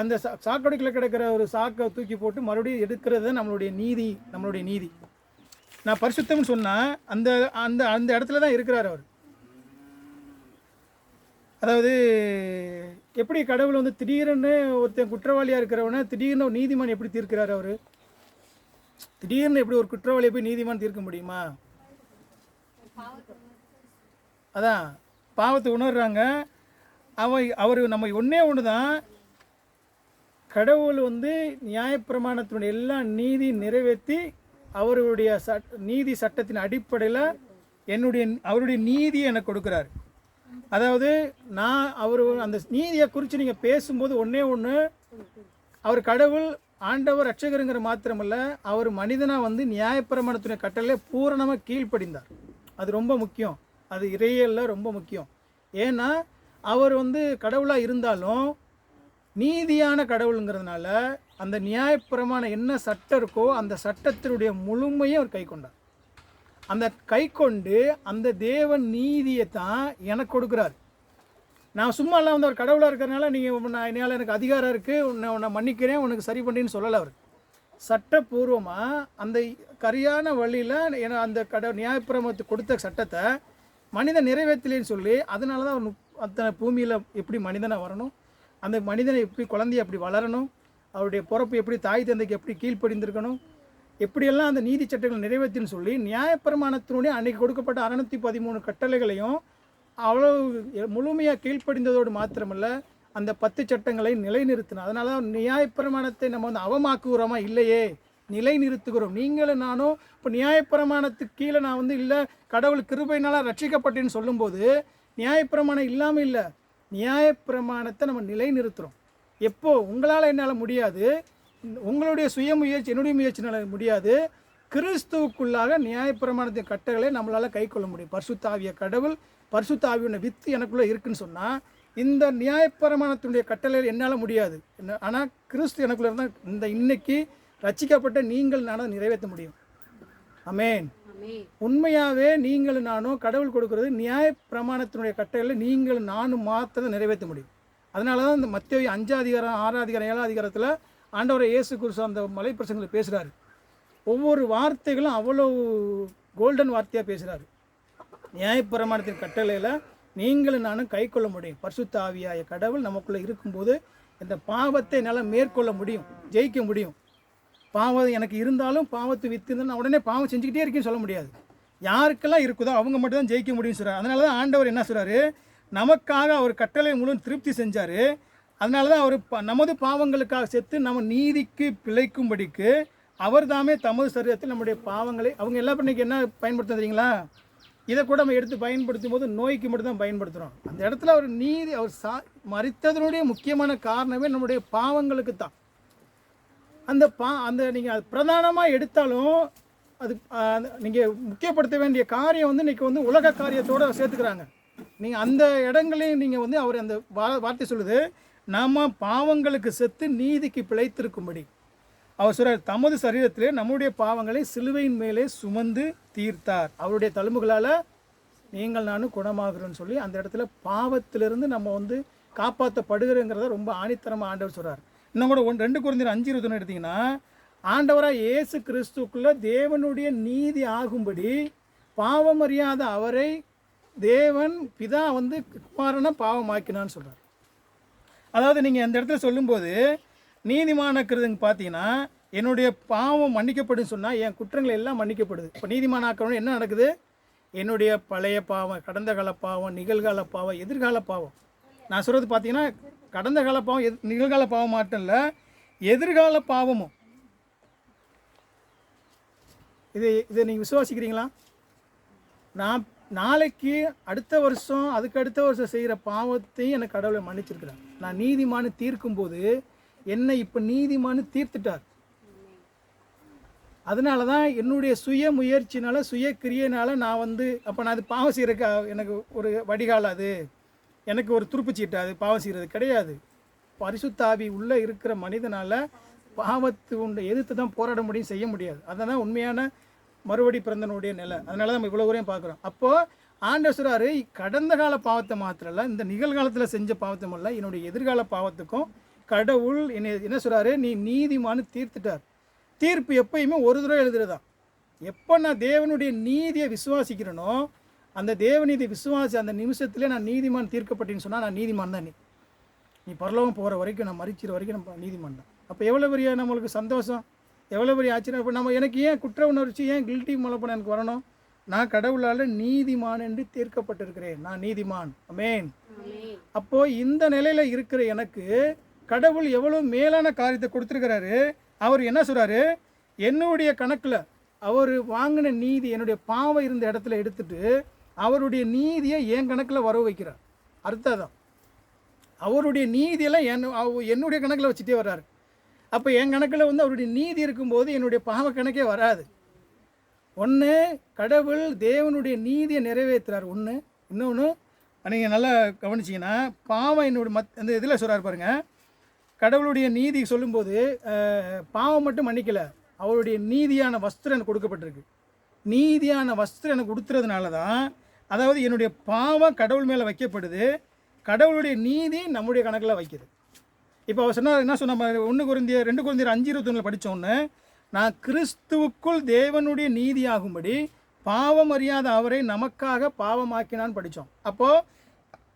அந்த சாக்கடைக்குள்ளே கிடக்கிற ஒரு சாக்கை தூக்கி போட்டு மறுபடியும் எடுக்கிறது தான் நம்மளுடைய நீதி. நான் பரிசுத்தம்னு சொன்னால் அந்த அந்த அந்த இடத்துல தான் இருக்கிறார் அவர். அதாவது எப்படி கடவுள் வந்து திடீர்னு ஒருத்தன் குற்றவாளியாக இருக்கிறவனை திடீர்னு ஒரு நீதிமான் எப்படி தீர்க்கிறார்? அவர் திடீர்னு எப்படி ஒரு குற்றவாளியை போய் நீதிமான் தீர்க்க முடியுமா? அதான் பாவத்தை உணர்றாங்க. அவர் நம்ம ஒன்று தான், கடவுள் வந்து நியாயப்பிரமாணத்தினுடைய எல்லா நீதி நிறைவேற்றி அவருடைய நீதி சட்டத்தின் அடிப்படையில் அவருடைய நீதியை எனக்கு கொடுக்குறாரு. அதாவது அவர் அந்த நீதியை குறித்து நீங்கள் பேசும்போது ஒன்று அவர் கடவுள் ஆண்டவர் ரட்சகருங்கிற மாத்திரமல்ல, அவர் மனிதனாக வந்து நியாயப்பிரமாணத்தினுடைய கட்டளை பூரணமாக கீழ்ப்படிந்தார். அது ரொம்ப முக்கியம். அது இறையியலில் ரொம்ப முக்கியம். ஏன்னா அவர் வந்து கடவுளாக இருந்தாலும் நீதியான கடவுளுங்கிறதுனால அந்த நியாயப்பிரமாணம் என்ன சட்டம் இருக்கோ அந்த சட்டத்தினுடைய முழுமையை அவர் கை கொண்டார். அந்த கை கொண்டு அந்த தேவன் நீதியை தான் எனக்கு கொடுக்குறாரு. நான் சும்மா எல்லாம் வந்து அவர் கடவுளாக இருக்கிறதுனால என்னால் எனக்கு அதிகாரம் இருக்குது, உன்னை மன்னிக்கிறேன், உனக்கு சரி பண்ணின்னு சொல்லலை. அவர் சட்டப்பூர்வமாக அந்த கரியான வழியில் அந்த நியாயப்பிரமாணத்துக்கு கொடுத்த சட்டத்தை மனிதன் நிறைவேற்றலேன்னு சொல்லி, அதனால தான் அவர் அத்தனை பூமியில் எப்படி மனிதனாக வரணும், அந்த மனிதனை எப்படி குழந்தைய எப்படி வளரணும், அவருடைய பிறப்பு எப்படி தாய் தந்தைக்கு எப்படி கீழ்ப்படிந்திருக்கணும், எப்படியெல்லாம் அந்த நீதி சட்டங்கள் நிறைவேற்றின்னு சொல்லி நியாயப்பிரமாணத்தினுடைய அன்றைக்கி கொடுக்கப்பட்ட 613 கட்டளைகளையும் அவ்வளோ முழுமையாக கீழ்ப்படிந்ததோடு மாத்திரமல்ல அந்த 10 சட்டங்களை நிலைநிறுத்தினோம். அதனால தான் நியாயப்பிரமாணத்தை நம்ம வந்து அவமாக்குகிறோமா? இல்லையே, நிலைநிறுத்துகிறோம். நீங்களும் நானும் இப்போ நியாயப்பிரமாணத்துக்கு கீழே நான் வந்து இல்லை கடவுள் கிருபையினால் ரட்சிக்கப்பட்டேன்னு சொல்லும்போது நியாயப்பிரமாணம் இல்லாமல் இல்லை, நியாயப்பிரமாணத்தை நம்ம நிலைநிறுத்துகிறோம். எப்போ? உங்களால் என்னால் முடியாது, உங்களுடைய சுயமுயற்சி என்னுடைய முயற்சினால் முடியாது, கிறிஸ்துவுக்குள்ளாக நியாயப்பிரமாணத்தின் கட்டளைகளை நம்மளால் கை கொள்ள முடியும். பரிசுத்த ஆவிய கடவுள், பரிசுத்த ஆவியோட வித்து எனக்குள்ளே இருக்குன்னு சொன்னால் இந்த நியாயப்பிரமாணத்தினுடைய கட்டளைகள் என்னால் முடியாது. ஆனால் கிறிஸ்து எனக்குள்ளே இருந்தால் இந்த இன்னைக்கு ரட்சிக்கப்பட்ட நீங்கள் நானும் நிறைவேற்ற முடியும். ஆமென். உண்மையாகவே நீங்களும் நானும் கடவுள் கொடுக்கறது நியாயப்பிரமாணத்தினுடைய கட்டளைகளை நீங்களும் நானும் மாத்திரம் நிறைவேற்ற முடியும். அதனால தான் இந்த மத்தேயு 5 அதிகாரம் 6 அதிகாரம் 7 அதிகாரத்தில் ஆண்டவர் இயேசு கிறிஸ்து அந்த மலைப்பிரசங்கத்தில் பேசுகிறாரு. ஒவ்வொரு வார்த்தைகளும் அவ்வளோ கோல்டன் வார்த்தையாக பேசுகிறாரு. நியாயப்பிரமாணத்தின் கட்டளையில் நீங்களும் நானும் கை கொள்ள முடியும். பரிசுத்த ஆவியாய கடவுள் நமக்குள்ளே இருக்கும்போது இந்த பாவத்தை என்னால் மேற்கொள்ள முடியும், ஜெயிக்க முடியும். பாவம் எனக்கு இருந்தாலும் பாவத்தை வித்து நான் உடனே பாவம் செஞ்சுக்கிட்டே இருக்கேன்னு சொல்ல முடியாது. யாருக்கெல்லாம் இருக்குதோ அவங்க மட்டும் தான் ஜெயிக்க முடியும்னு சொல்கிறார். அதனால தான் ஆண்டவர் என்ன சொல்கிறாரு, நமக்காக அவர் கட்டளை முழு திருப்தி செஞ்சார். அதனால தான் அவர் நமது பாவங்களுக்காக செத்து நம்ம நீதிக்கு பிழைக்கும்படிக்கு அவர் தாமே தமது சரீரத்தில் நம்முடைய பாவங்களை அவங்க எல்லா பண்ணிக்கு என்ன பயன்படுத்துறீங்களா? இதை கூட நம்ம எடுத்து பயன்படுத்தும் போது நோய்க்கு மட்டும் தான் பயன்படுத்துகிறோம். அந்த இடத்துல அவர் நீதி அவர் மரித்ததனுடைய முக்கியமான காரணமே நம்முடைய பாவங்களுக்கு தான். அந்த நீங்கள் அது பிரதானமாக எடுத்தாலும் அது நீங்கள் முக்கியப்படுத்த வேண்டிய காரியம் வந்து இன்றைக்கி வந்து உலக காரியத்தோடு சேர்த்துக்கிறாங்க. நீங்கள் அந்த இடங்களையும் நீங்கள் வந்து அவர் அந்த வார்த்தை சொல்லுது, நாம் பாவங்களுக்கு செத்து நீதிக்கு பிழைத்திருக்கும்படி அவர் சொல்கிறார், தமது சரீரத்திலே நம்முடைய பாவங்களை சிலுவையின் மேலே சுமந்து தீர்த்தார், அவருடைய தழும்புகளால் நீங்கள் நானும் குணமாகிறோன்னு சொல்லி அந்த இடத்துல பாவத்திலிருந்து நம்ம வந்து காப்பாற்றப்படுகிறோங்கிறத ரொம்ப ஆணித்தரமாக ஆண்டவர் சொல்கிறார். இன்னும் கூட 2 Corinthians 5:21 எடுத்திங்கன்னா, ஆண்டவராக இயேசு கிறிஸ்துக்குள்ளே தேவனுடைய நீதி ஆகும்படி பாவம் அறியாத அவரை தேவன் பிதா வந்து குமாரனை பாவமாக்கினான்னு சொல்கிறார். அதாவது நீங்கள் அந்த இடத்துல சொல்லும்போது நீதிமானாக்குறதுங்க பார்த்தீங்கன்னா, என்னுடைய பாவம் மன்னிக்கப்படும் சொன்னால் என் குற்றங்கள் எல்லாம் மன்னிக்கப்படுது. இப்போ நீதிமானாக்கணும் என்ன நடக்குது? என்னுடைய பழைய பாவம், கடந்த கால பாவம், நிகழ்கால பாவம், எதிர்கால பாவம். நான் சொல்கிறது பார்த்தீங்கன்னா கடந்த கால பாவம் நிகழ்கால பாவம் மட்டும் இல்லை, எதிர்கால பாவமும். இதை நீங்கள் விசுவாசிக்கிறீங்களா? நான் நாளைக்கு அடுத்த வருஷம் அதுக்கு அடுத்த வருஷம் செய்கிற பாவத்தையும் எனக்கு கடவுளை மன்னிச்சிருக்கிறார். நான் நீதிமானு தீர்க்கும்போது என்னை இப்போ நீதிமானு தீர்த்துட்டார். அதனால தான் என்னுடைய சுய முயற்சினால் சுய கிரியையினால் நான் வந்து அப்போ நான் அது பாவம் செய்கிறக்கு எனக்கு ஒரு வடிகாலாது, எனக்கு ஒரு துருப்புச்சீட்டு அது பாவம் செய்கிறது கிடையாது. பரிசுத்த ஆவி உள்ளே இருக்கிற மனிதனால் பாவத்து உண்டை எதிர்த்து தான் போராட முடியும், செய்ய முடியாது. அதுதான் உண்மையான மறுபடி பிறந்தனுடைய நிலை. அதனால தான் நம்ம இவ்வளோ வரையும் பார்க்குறோம். அப்போது ஆண்டவர் சொல்றாரு, கடந்த கால பாவத்தை மாத்திரம் இல்லை, இந்த நிகழ்காலத்தில் செஞ்ச பாவத்தும் இல்லை, என்னுடைய எதிர்கால பாவத்துக்கும் கடவுள் என்ன சொல்கிறாரு, நீ நீதிமானு தீர்த்துட்டார். தீர்ப்பு எப்பயுமே ஒரு தடவை எழுதுறதான். எப்போ நான் தேவனுடைய நீதியை விசுவாசிக்கிறேனோ அந்த தேவநீதி விசுவாசி அந்த நிமிஷத்துலேயே நான் நீதிமான் தீர்க்கப்பட்டேன்னு சொன்னால் நான் நீதிமான் தான். நீ பரலோகம் போகிற வரைக்கும், நான் மரிக்கிற வரைக்கும் நம்ம நீதிமான் தான். அப்போ எவ்வளோ பெரிய நம்மளுக்கு சந்தோஷம், எவ்வளோ பெரிய ஆச்சரியம். இப்போ நம்ம எனக்கு ஏன் குற்ற உணர்ச்சி, ஏன் கில்ட்டி மலைப்பணம் எனக்கு வரணும்? நான் கடவுளால் நீதிமான் என்று தீர்க்கப்பட்டிருக்கிறேன், நான் நீதிமான். ஆமென். அப்போது இந்த நிலையில் இருக்கிற எனக்கு கடவுள் எவ்வளோ மேலான காரியத்தை கொடுத்துருக்கிறாரு. அவர் என்ன சொல்கிறாரு, என்னுடைய கணக்கில் அவர் வாங்கின நீதி, என்னுடைய பாவம் இருந்த இடத்துல எடுத்துட்டு அவருடைய நீதியை என் கணக்கில் வரவு வைக்கிறார். அர்த்தம் தான், அவருடைய நீதியெல்லாம் என்னுடைய கணக்கில் வச்சுட்டே வர்றாரு. அப்போ என் கணக்கில் வந்து அவருடைய நீதி இருக்கும்போது என்னுடைய பாவ கணக்கே வராது. ஒன்று, கடவுள் தேவனுடைய நீதியை நிறைவேற்றுறார். ஒன்று. இன்னொன்று, நீங்கள் நல்லா கவனிச்சிங்கன்னா, பாவம் என்னுடைய அந்த இதில் சொல்கிறார் பாருங்கள், கடவுளுடைய நீதி சொல்லும்போது பாவம் மட்டும் மன்னிக்கலை, அவருடைய நீதியான வஸ்திரம் எனக்கு கொடுக்கப்பட்டிருக்கு. நீதியான வஸ்திரம் எனக்கு கொடுத்துறதுனால தான், அதாவது என்னுடைய பாவம் கடவுள் மேலே வைக்கப்படுது, கடவுளுடைய நீதி நம்முடைய கணக்கில் வைக்குது. இப்போ அவர் சொன்னார், என்ன சொன்ன, 2 கொரிந்தியர் 5:21 படித்தோன்னு, நான் கிறிஸ்துவுக்குள் தேவனுடைய நீதியாகும்படி பாவம் அறியாத அவரை நமக்காக பாவமாக்கினான்னு படித்தோம். அப்போது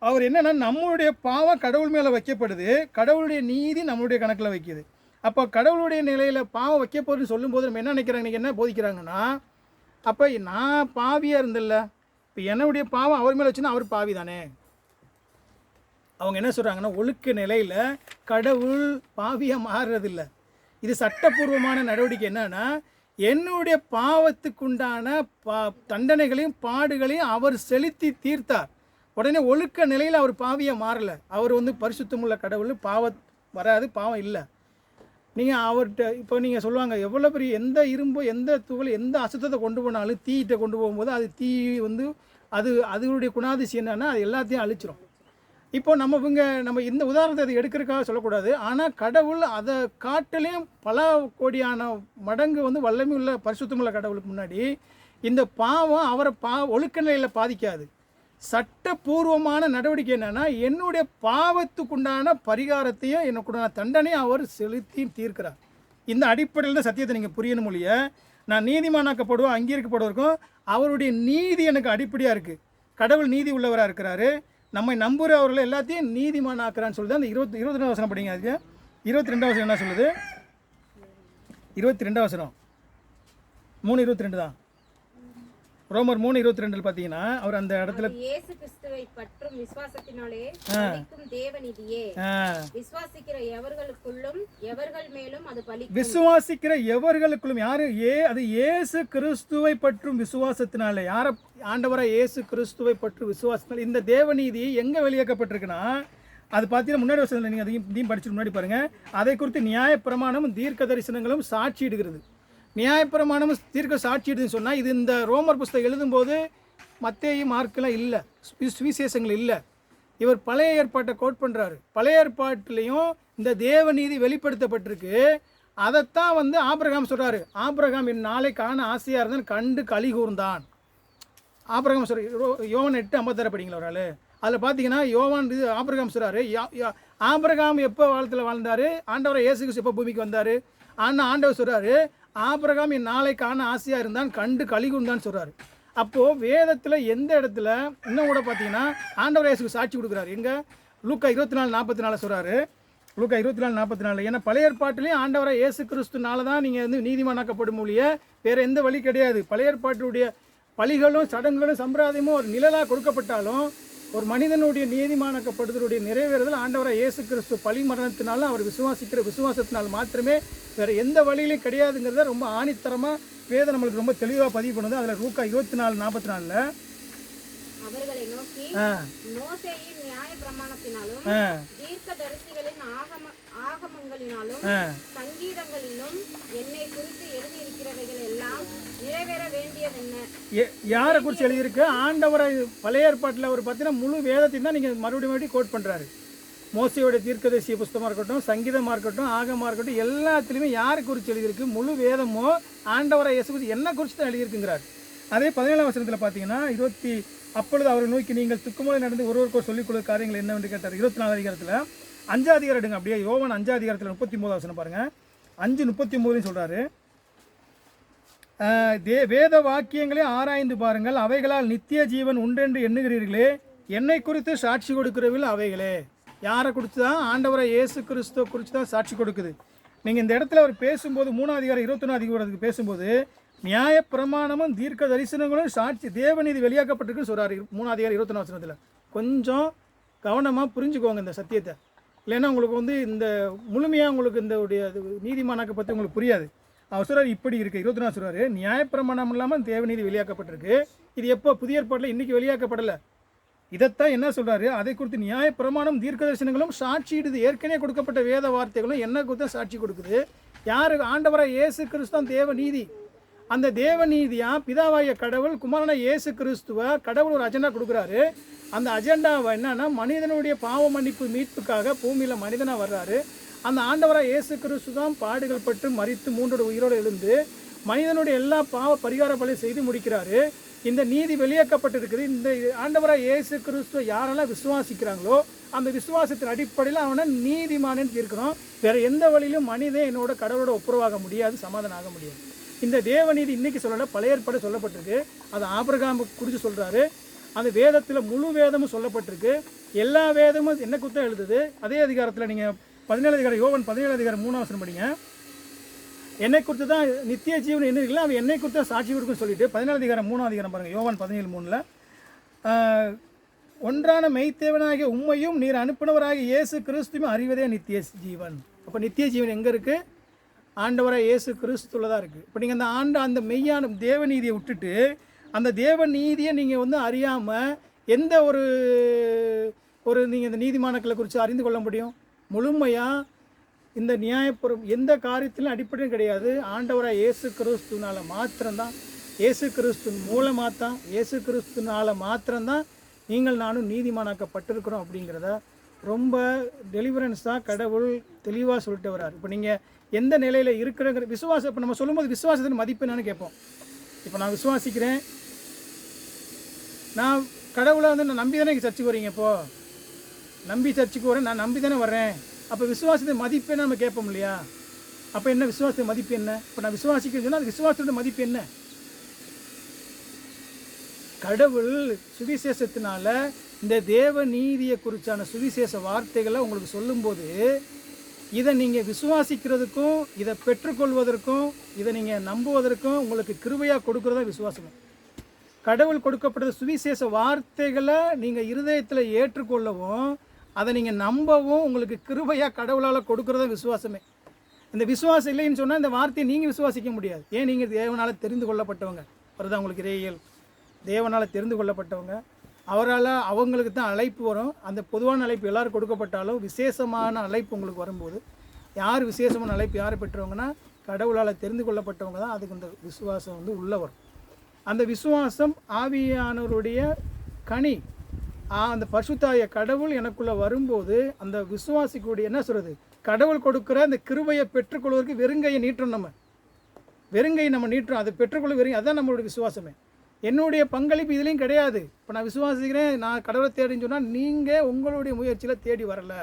அவர் என்னென்னா, நம்மளுடைய பாவம் கடவுள் மேலே வைக்கப்படுது, கடவுளுடைய நீதி நம்மளுடைய கணக்கில் வைக்கிது. அப்போ கடவுளுடைய நிலையில் பாவம் வைக்க போகிறதுன்னு சொல்லும்போது நம்ம என்ன நினைக்கிறாங்க, இன்றைக்கி என்ன போதிக்கிறாங்கன்னா, அப்போ நான் பாவியாக இருந்தில்ல, இப்போ என்னுடைய பாவம் அவர் மேலே வச்சுன்னா அவர் பாவி தானே. அவங்க என்ன சொல்கிறாங்கன்னா, ஒழுக்க நிலையில் கடவுள் பாவியாக மாறுறதில்லை. இது சட்டப்பூர்வமான நடவடிக்கை. என்னன்னா, என்னுடைய பாவத்துக்குண்டான தண்டனைகளையும் பாடுகளையும் அவர் செலுத்தி தீர்த்தார். உடனே ஒழுக்க நிலையில் அவர் பாவியாக மாறலை. அவர் வந்து பரிசுத்தமுள்ள கடவுள், பாவம் வராது, பாவம் இல்லை. நீங்கள் அவர்கிட்ட இப்போ நீங்கள் சொல்லுவாங்க, எவ்வளோ பெரிய எந்த இரும்போ, எந்த துகள், எந்த அசுத்தத்தை கொண்டு போனாலும் தீயிட்ட கொண்டு போகும்போது அது தீ வந்து அதனுடைய குணாதிசயம் என்னன்னா, அது எல்லாத்தையும் அழிச்சிரும். இப்போ நம்ம இந்த உதாரணத்தை அதை எடுக்கிறதுக்காக சொல்லக்கூடாது. ஆனால் கடவுள் அதை காட்டிலையும் பல கோடியான மடங்கு வந்து வல்லமை உள்ள பரிசுத்தமுள்ள கடவுளுக்கு முன்னாடி இந்த பாவம் அவரை ஒழுக்க நிலையில் பாதிக்காது. சட்டப்பூர்வமான நடவடிக்கை என்னென்னா, என்னுடைய பாவத்துக்குண்டான பரிகாரத்தையும் எனக்குண்டான தண்டனையும் அவர் செலுத்தி தீர்க்கிறார். இந்த அடிப்படையில் தான் சத்தியத்தை நீங்கள் புரியணும். மொழிய நான் நீதிமானாக்கப்படுவோம், அங்கீகரிக்கப்படுவதற்கும் அவருடைய நீதி எனக்கு அடிப்படையாக இருக்குது. கடவுள் நீதி உள்ளவராக இருக்கிறாரு, நம்மை நம்புகிறவர்கள் எல்லாத்தையும் நீதிமானாக்குறான்னு சொல்லுது. அந்த 22 வசனம் படிங்க. அதுக்கு 22 வசனம் என்ன சொல்லுது? 22 வசனம் 3:22 தான். ரோமர் 3:22 பார்த்தீங்கன்னா, அவர் அந்த இடத்துல இயேசு கிறிஸ்துவை பற்றும் விசுவாசத்தினாலே பலிக்கும் தேவநீதியே விசுவாசிக்கிற எவர்களுக்குள்ளும் எவர்கள் மேலும் அது பலிக்கும். விசுவாசிக்கிற எவர்களுக்குள்ளும் யாரு? அது இயேசு கிறிஸ்துவை பற்றும் விசுவாசத்தினாலே. யார? ஆண்டவராக இயேசு கிறிஸ்துவை பற்றும் விசுவாசத்தினால. இந்த தேவநீதி எங்கே வெளியாக்கப்பட்டிருக்குன்னா, அது பார்த்தீங்கன்னா முன்னாடி வருஷத்தில் நீங்கள் அதையும் படிச்சுட்டு முன்னாடி பாருங்கள். அதை குறித்து நியாயப்பிரமாணமும் தீர்க்க தரிசனங்களும் சாட்சியிடுகிறது. நியாயப்பிரமாணமும் தீர்க்க சாட்சியிடுதுன்னு சொன்னால், இது இந்த ரோமர் புஸ்தகம் எழுதும்போது மத்தேயு மார்க்கெலாம் இல்லை, சுவிசேஷங்கள் இல்லை. இவர் பழைய ஏற்பாட்டை கோட் பண்ணுறாரு. பழைய ஏற்பாட்டிலையும் இந்த தேவநீதி வெளிப்படுத்தப்பட்டிருக்கு. அதைத்தான் வந்து ஆபிரகாம் சொல்கிறாரு. ஆபிரகாம் என் நாளை காண ஆசையாக இருந்தான், கண்டு களி கூர்ந்தான். ஆபிரகாம் சொல்கிறார். யோவான் 8:56 படிங்களா ஒரு ஆள். அதில் பார்த்தீங்கன்னா யோவான் ஆபிரகாம் சொல்கிறாரு, ஆபிரகாம் எப்போ வாழ்த்தில் வாழ்ந்தார், ஆண்டவரை இயேசு கிறிஸ்து எப்போ பூமிக்கு வந்தார். ஆனால் ஆண்டவர் சொல்கிறாரு, ஆபிரகாம் என் நாளை காண ஆசையாக இருந்தான், கண்டு களி கூர்ந்தான்னு சொல்கிறாரு. அப்போது வேதத்தில் எந்த இடத்துல இன்னும் கூட பார்த்தீங்கன்னா ஆண்டவர் இயேசுக்கு சாட்சி கொடுக்குறாரு. எங்கே? லூக்கா 24:44 சொல்கிறாரு. லூக்கா 24:44. ஏன்னா பழைய ஏற்பாட்டிலையும் ஆண்டவரை இயேசு கிறிஸ்துனால தான் நீங்கள் வந்து நீதிமானாக்கப்படும் மொழிய வேறு எந்த வழி கிடையாது. பழைய ஏற்பாட்டுடைய பலிகளும் சடங்குகளும் சம்பிரதாயமும் ஒரு நிழலாக கொடுக்கப்பட்டாலும், ஒரு மனிதனுடைய நீதிமானாக்கப்படுதலுடைய நிறைவேறுதல் ஆண்டவரை இயேசு கிறிஸ்து பலி மரணத்தினால அவர் விசுவாசிக்கிற விசுவாசத்தினால் மாத்திரமே, வேறு எந்த வழியிலையும் கிடையாதுங்கிறத ரொம்ப ஆணித்தரமாக வேதம் நம்மளுக்கு ரொம்ப தெளிவாக பதிவு பண்ணுது. அதில் லூக்கா 24:44 அவர்களை நோக்கி மோசேயின் நியாயப்பிரமாணத்தினாலும் தீர்க்கதரிசிகளின் ஆகமங்களினாலும் சங்கீதங்களிலும் என்னை குறித்து எழுதியிருக்கிறவைகள் எல்லாம் நிறைவேற வேண்டியதென்ன. யாரை குறித்து எழுதியிருக்கு? ஆண்டவரை பழைய ஏற்பாட்டில் ஒரு பார்த்தீங்கன்னா முழு வேதத்தையும் தான் நீங்கள் மறுபடியும் கோட் பண்ணுறாரு. மோசையோட தீர்க்கதரிசி புஸ்தகமாக இருக்கட்டும், சங்கீதமாக இருக்கட்டும், ஆகமாக இருக்கட்டும், எல்லாத்துலேயுமே யாரை குறித்து எழுதியிருக்கு? முழு வேதமோ ஆண்டவரை இயேசு என்ன குறித்து தான் எழுதியிருக்குங்கிறார். அதே 17ஆம் வசனத்தில் பார்த்தீங்கன்னா, அப்பொழுது அவரை நோக்கி நீங்கள் துக்கும்போது நடந்து ஒருவருக்கோ சொல்லிக் கொடுத்த காரியங்கள் என்னவென்று கேட்டார். 24 அதிகாரத்தில் 5 அதிகாரம் எடுங்க. அப்படியே யோவான் 5 அதிகாரத்தில் 39 வசனம் பாருங்கள். 5:39 சொல்கிறாரு, வேத வாக்கியங்களே ஆராய்ந்து பாருங்கள், அவைகளால் நித்திய ஜீவன் உண்டென்று எண்ணுகிறீர்களே, என்னை குறித்து சாட்சி கொடுக்கிறவில் அவைகளே. யாரை குறித்து தான்? ஆண்டவரை இயேசு கிறிஸ்துவ குறித்து தான் சாட்சி கொடுக்குது. நீங்கள் இந்த இடத்துல அவர் பேசும்போது 3ஆம் அதிகாரம் 21ஆம் அதிகாரத்துக்கு பேசும்போது நியாயப்பிரமாணமும் தீர்க்க தரிசனங்களும் சாட்சி தேவநீதி வெளியாக்கப்பட்டிருக்குன்னு சொல்கிறார் 3ஆம் அதிகாரம் 21ஆம் வசனத்தில். கொஞ்சம் கவனமாக புரிஞ்சுக்கோங்க இந்த சத்தியத்தை. இல்லைன்னா உங்களுக்கு வந்து இந்த முழுமையாக உங்களுக்கு இந்த நீதிமானாக்க பற்றி உங்களுக்கு புரியாது. அவர் சொல்கிறார் இப்படி இருக்குது 21 சொல்கிறாரு, நியாயப்பிரமாணம் இல்லாமல் தேவநீதி வெளியாக்கப்பட்டிருக்கு. இது எப்போ? புதிய ஏற்பாட்டில் இன்றைக்கி வெளியாக்கப்படலை. இதைத்தான் என்ன சொல்கிறாரு? அதை குறித்து நியாயப்பிரமாணம் தீர்க்க தரிசனங்களும் சாட்சியிடுது. ஏற்கனவே கொடுக்கப்பட்ட வேத வார்த்தைகளும் என்ன குறித்து சாட்சி கொடுக்குது? யாரு? ஆண்டவராக இயேசு கிறிஸ்து தான் தேவநீதி. அந்த தேவநீதியாக பிதாவாய கடவுள் குமாரன இயேசு கிறிஸ்துவ கடவுள் ஒரு அஜெண்டா கொடுக்குறாரு. அந்த அஜெண்டாவை என்னன்னா, மனிதனுடைய பாவ மன்னிப்பு மீட்புக்காக பூமியில் மனிதனாக வர்றாரு. அந்த ஆண்டவராக இயேசு கிறிஸ்து தான் பாடுகள் பட்டு மரித்து 3 உயிரோடு எழுந்து மனிதனுடைய எல்லா பாவ பரிகார பலி செய்து முடிக்கிறாரு. இந்த நீதி வெளியாக்கப்பட்டிருக்குது. இந்த ஆண்டவராக இயேசு கிறிஸ்துவ யாரெல்லாம் விசுவாசிக்கிறாங்களோ அந்த விசுவாசத்தின் அடிப்படையில் அவனை நீதிமானன்னு தீர்க்கணும். வேறு எந்த வழியிலும் மனிதன் என்னோட கடவுளோட ஒப்புரவாக முடியாது, சமாதானம் ஆக முடியாது. இந்த தேவநீதி இன்றைக்கி சொல்லலை, பழைய ஏற்பாடு சொல்லப்பட்டிருக்கு. அது ஆபிரகாம் குறித்து சொல்கிறாரு. அந்த வேதத்தில் முழு வேதமும் சொல்லப்பட்டிருக்கு. எல்லா வேதமும் என்ன குத்தம் எழுதுது? அதே அதிகாரத்தில் நீங்கள் 17 அதிகாரம் யோவான் 17 அதிகாரம் 3ஆம் வசனம் படிங்க. என்னை குறித்து தான் நித்திய ஜீவன் என்ன இருக்குல்ல, அவன் என்னை குறித்து தான் சாட்சி கொடுக்குன்னு சொல்லிட்டு 17 அதிகாரம் 3ஆம் அதிகாரம் பாருங்கள். யோவான் 17:3 ஒன்றான மெய்த்தேவனாகிய உம்மையும் நீர் அனுப்பினவராகிய இயேசு கிறிஸ்துவும் அறிவதே நித்திய ஜீவன். அப்போ நித்திய ஜீவன் எங்கே இருக்குது? ஆண்டவராக இயேசு கிறிஸ்துவில் தான் இருக்குது. இப்போ நீங்கள் அந்த மெய்யான தேவநீதியை விட்டுட்டு அந்த தேவநீதியை நீங்கள் வந்து அறியாமல் எந்த ஒரு நீங்கள் இந்த நீதிமானக்களை குறித்து அறிந்து கொள்ள முடியும்? முழுமையாக இந்த நியாயப்புறம் எந்த காரியத்திலும் அடிப்படையும் கிடையாது. ஆண்டவராக இயேசு கிறிஸ்துனால மாத்திரம்தான், இயேசு கிறிஸ்து மூலமாக தான், இயேசு கிறிஸ்துனால மாத்திரம்தான் நீங்கள் நானும் நீதிமானாக்கப்பட்டிருக்கிறோம் அப்படிங்கிறத ரொம்ப டெலிவரன்ஸாக கடவுள் தெளிவாக சொல்லிட்டு வர்றார். இப்போ நீங்கள் எந்த நிலையில் இருக்கிறங்கிற விசுவாசம், இப்போ நம்ம சொல்லும்போது விசுவாசத்தின் மதிப்பு என்னன்னு கேட்போம். இப்போ நான் விசுவாசிக்கிறேன், நான் கடவுளை வந்து நான் நம்பி தானே சர்ச்சுக்கு வரீங்க. இப்போது நம்பி சர்ச்சுக்கு வரேன், நான் நம்பி தானே வர்றேன். அப்போ விசுவாசத்தின் மதிப்பு என்ன நம்ம கேட்போம் இல்லையா? அப்போ என்ன விசுவாசத்தின் மதிப்பு என்ன? இப்போ நான் விசுவாசிக்கிறேன்னு சொன்னால் அது விசுவாசத்தோட மதிப்பு என்ன? கடவுள் சுவிசேஷத்தினால இந்த தேவ நீதியை குறித்தான சுவிசேஷ வார்த்தைகளை உங்களுக்கு சொல்லும்போது இதை நீங்கள் விசுவாசிக்கிறதுக்கும் இதை பெற்றுக்கொள்வதற்கும் இதை நீங்கள் நம்புவதற்கும் உங்களுக்கு கிருபையாக கொடுக்குறதா விசுவாசம். கடவுள் கொடுக்கப்பட்ட சுவிசேஷ வார்த்தைகளை நீங்கள் இருதயத்தில் ஏற்றுக்கொள்ளவும் அதை நீங்கள் நம்பவும் உங்களுக்கு கிருபையாக கடவுளால் கொடுக்குறதா விசுவாசமே. இந்த விசுவாசம் இல்லைன்னு சொன்னால் இந்த வார்த்தையை நீங்கள் விசுவாசிக்க முடியாது. ஏன்? நீங்கள் தேவனால் தெரிந்து கொள்ளப்பட்டவங்க. வருதா உங்களுக்கு இறையியல்? தேவனால் தெரிந்து கொள்ளப்பட்டவங்க, அவரால் அவங்களுக்கு தான் அழைப்பு வரும். அந்த பொதுவான அழைப்பு எல்லோரும் கொடுக்கப்பட்டாலும் விசேஷமான அழைப்பு உங்களுக்கு வரும்போது யார் விசேஷமான அழைப்பு யாரை பெற்றவங்கன்னா கடவுளால் தெரிந்து கொள்ளப்பட்டவங்க தான். அதுக்கு இந்த விசுவாசம் வந்து உள்ளே வரும். அந்த விசுவாசம் ஆவியானவருடைய கனி. அந்த பரிசுத்தாய கடவுள் எனக்குள்ளே வரும்போது அந்த விசுவாசிக்கூடிய என்ன சொல்கிறது, கடவுள் கொடுக்குற அந்த கிருபையை பெற்றுக்கொள்வதற்கு வெறுங்கையை நீட்டுறோம். வெறுங்கையை நம்ம நீட்டுறோம், அதை பெற்றுக்கொள்ள அதுதான் நம்மளுடைய விசுவாசமே. என்னுடைய பங்களிப்பு இதுலேயும் கிடையாது. இப்போ நான் விசுவாசிக்கிறேன், நான் கடவுளை தேடின்னு சொன்னால் நீங்கள் உங்களுடைய முயற்சியில் தேடி வரலை.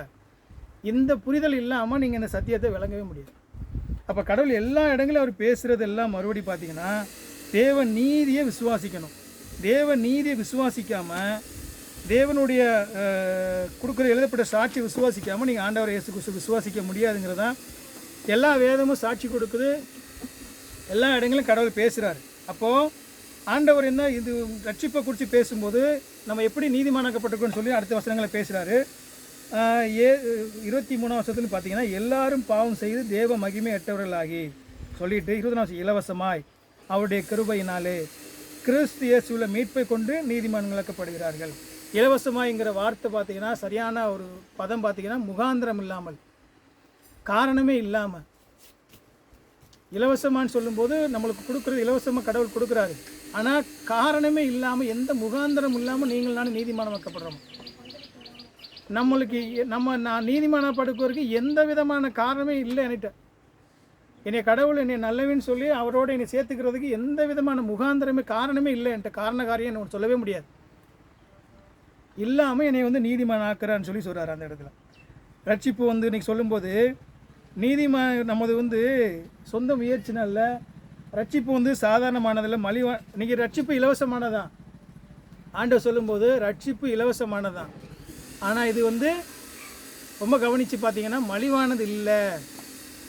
இந்த புரிதல் இல்லாமல் நீங்கள் இந்த சத்தியத்தை விளங்கவே முடியாது. அப்போ கடவுள் எல்லா இடங்களும் அவர் பேசுகிறது எல்லாம் மறுபடி பார்த்தீங்கன்னா தேவ நீதியை விசுவாசிக்கணும். தேவ நீதியை விசுவாசிக்காமல் தேவனுடைய கொடுக்குற எழுதப்பட்ட சாட்சி விசுவாசிக்காமல் நீங்கள் ஆண்டவர் இயேசு கிறிஸ்து விசுவாசிக்க முடியாதுங்கிறதான் எல்லா வேதமும் சாட்சி கொடுக்குது. எல்லா இடங்களும் கடவுள் பேசுகிறார். அப்போது ஆண்டவர் என்ன இது ரட்சிப்பை குறித்து பேசும்போது நம்ம எப்படி நீதிமானாக்கப்பட்டிருக்கோன்னு சொல்லி அடுத்த வசனங்களை பேசுகிறாரு. 23ஆம் வருஷத்துன்னு பார்த்தீங்கன்னா எல்லாரும் பாவம் செய்து தேவ மகிமை எட்டவர்களாகி சொல்லிட்டு 20ஆம் வருஷம் இலவசமாய் அவருடைய கிருபையினாலே கிறிஸ்து இயேசுவில் மீட்பை கொண்டு நீதிமான்களாக்கப்படுகிறார்கள். இலவசமாய்ங்கிற வார்த்தை பார்த்தீங்கன்னா சரியான ஒரு பதம் பார்த்தீங்கன்னா முகாந்திரம் இல்லாமல், காரணமே இல்லாமல். இலவசமானு சொல்லும்போது நம்மளுக்கு கொடுக்குறது இலவசமாக கடவுள் கொடுக்குறாரு. ஆனால் காரணமே இல்லாமல் எந்த முகாந்திரம் இல்லாமல் நீங்கள் நானும் நீதிமானமாக்கப்படுறோம். நம்மளுக்கு நான் நீதிமானப்படுவதற்கு எந்த விதமான காரணமே இல்லை. என்னை கடவுள் என்னை நல்லவின்னு சொல்லி அவரோட என்னை சேர்த்துக்கிறதுக்கு எந்த விதமான முகாந்திரமே காரணமே இல்லை. என்கிட்ட காரணக்காரியம் என்ன சொல்லவே முடியாது. இல்லாமல் என்னை வந்து நீதிமானாக்குறான்னு சொல்லி சொல்கிறார் அந்த இடத்துல. ரட்சிப்பு வந்து இன்றைக்கி சொல்லும்போது நமது வந்து சொந்த முயற்சினால ரட்சிப்பு வந்து சாதாரணமானதில்லை, மலிவா. இன்றைக்கி ரட்சிப்பு இலவசமானதான். ஆண்டவர் சொல்லும்போது ரட்சிப்பு இலவசமானதான். ஆனால் இது வந்து ரொம்ப கவனித்து பார்த்தீங்கன்னா மலிவானது இல்லை.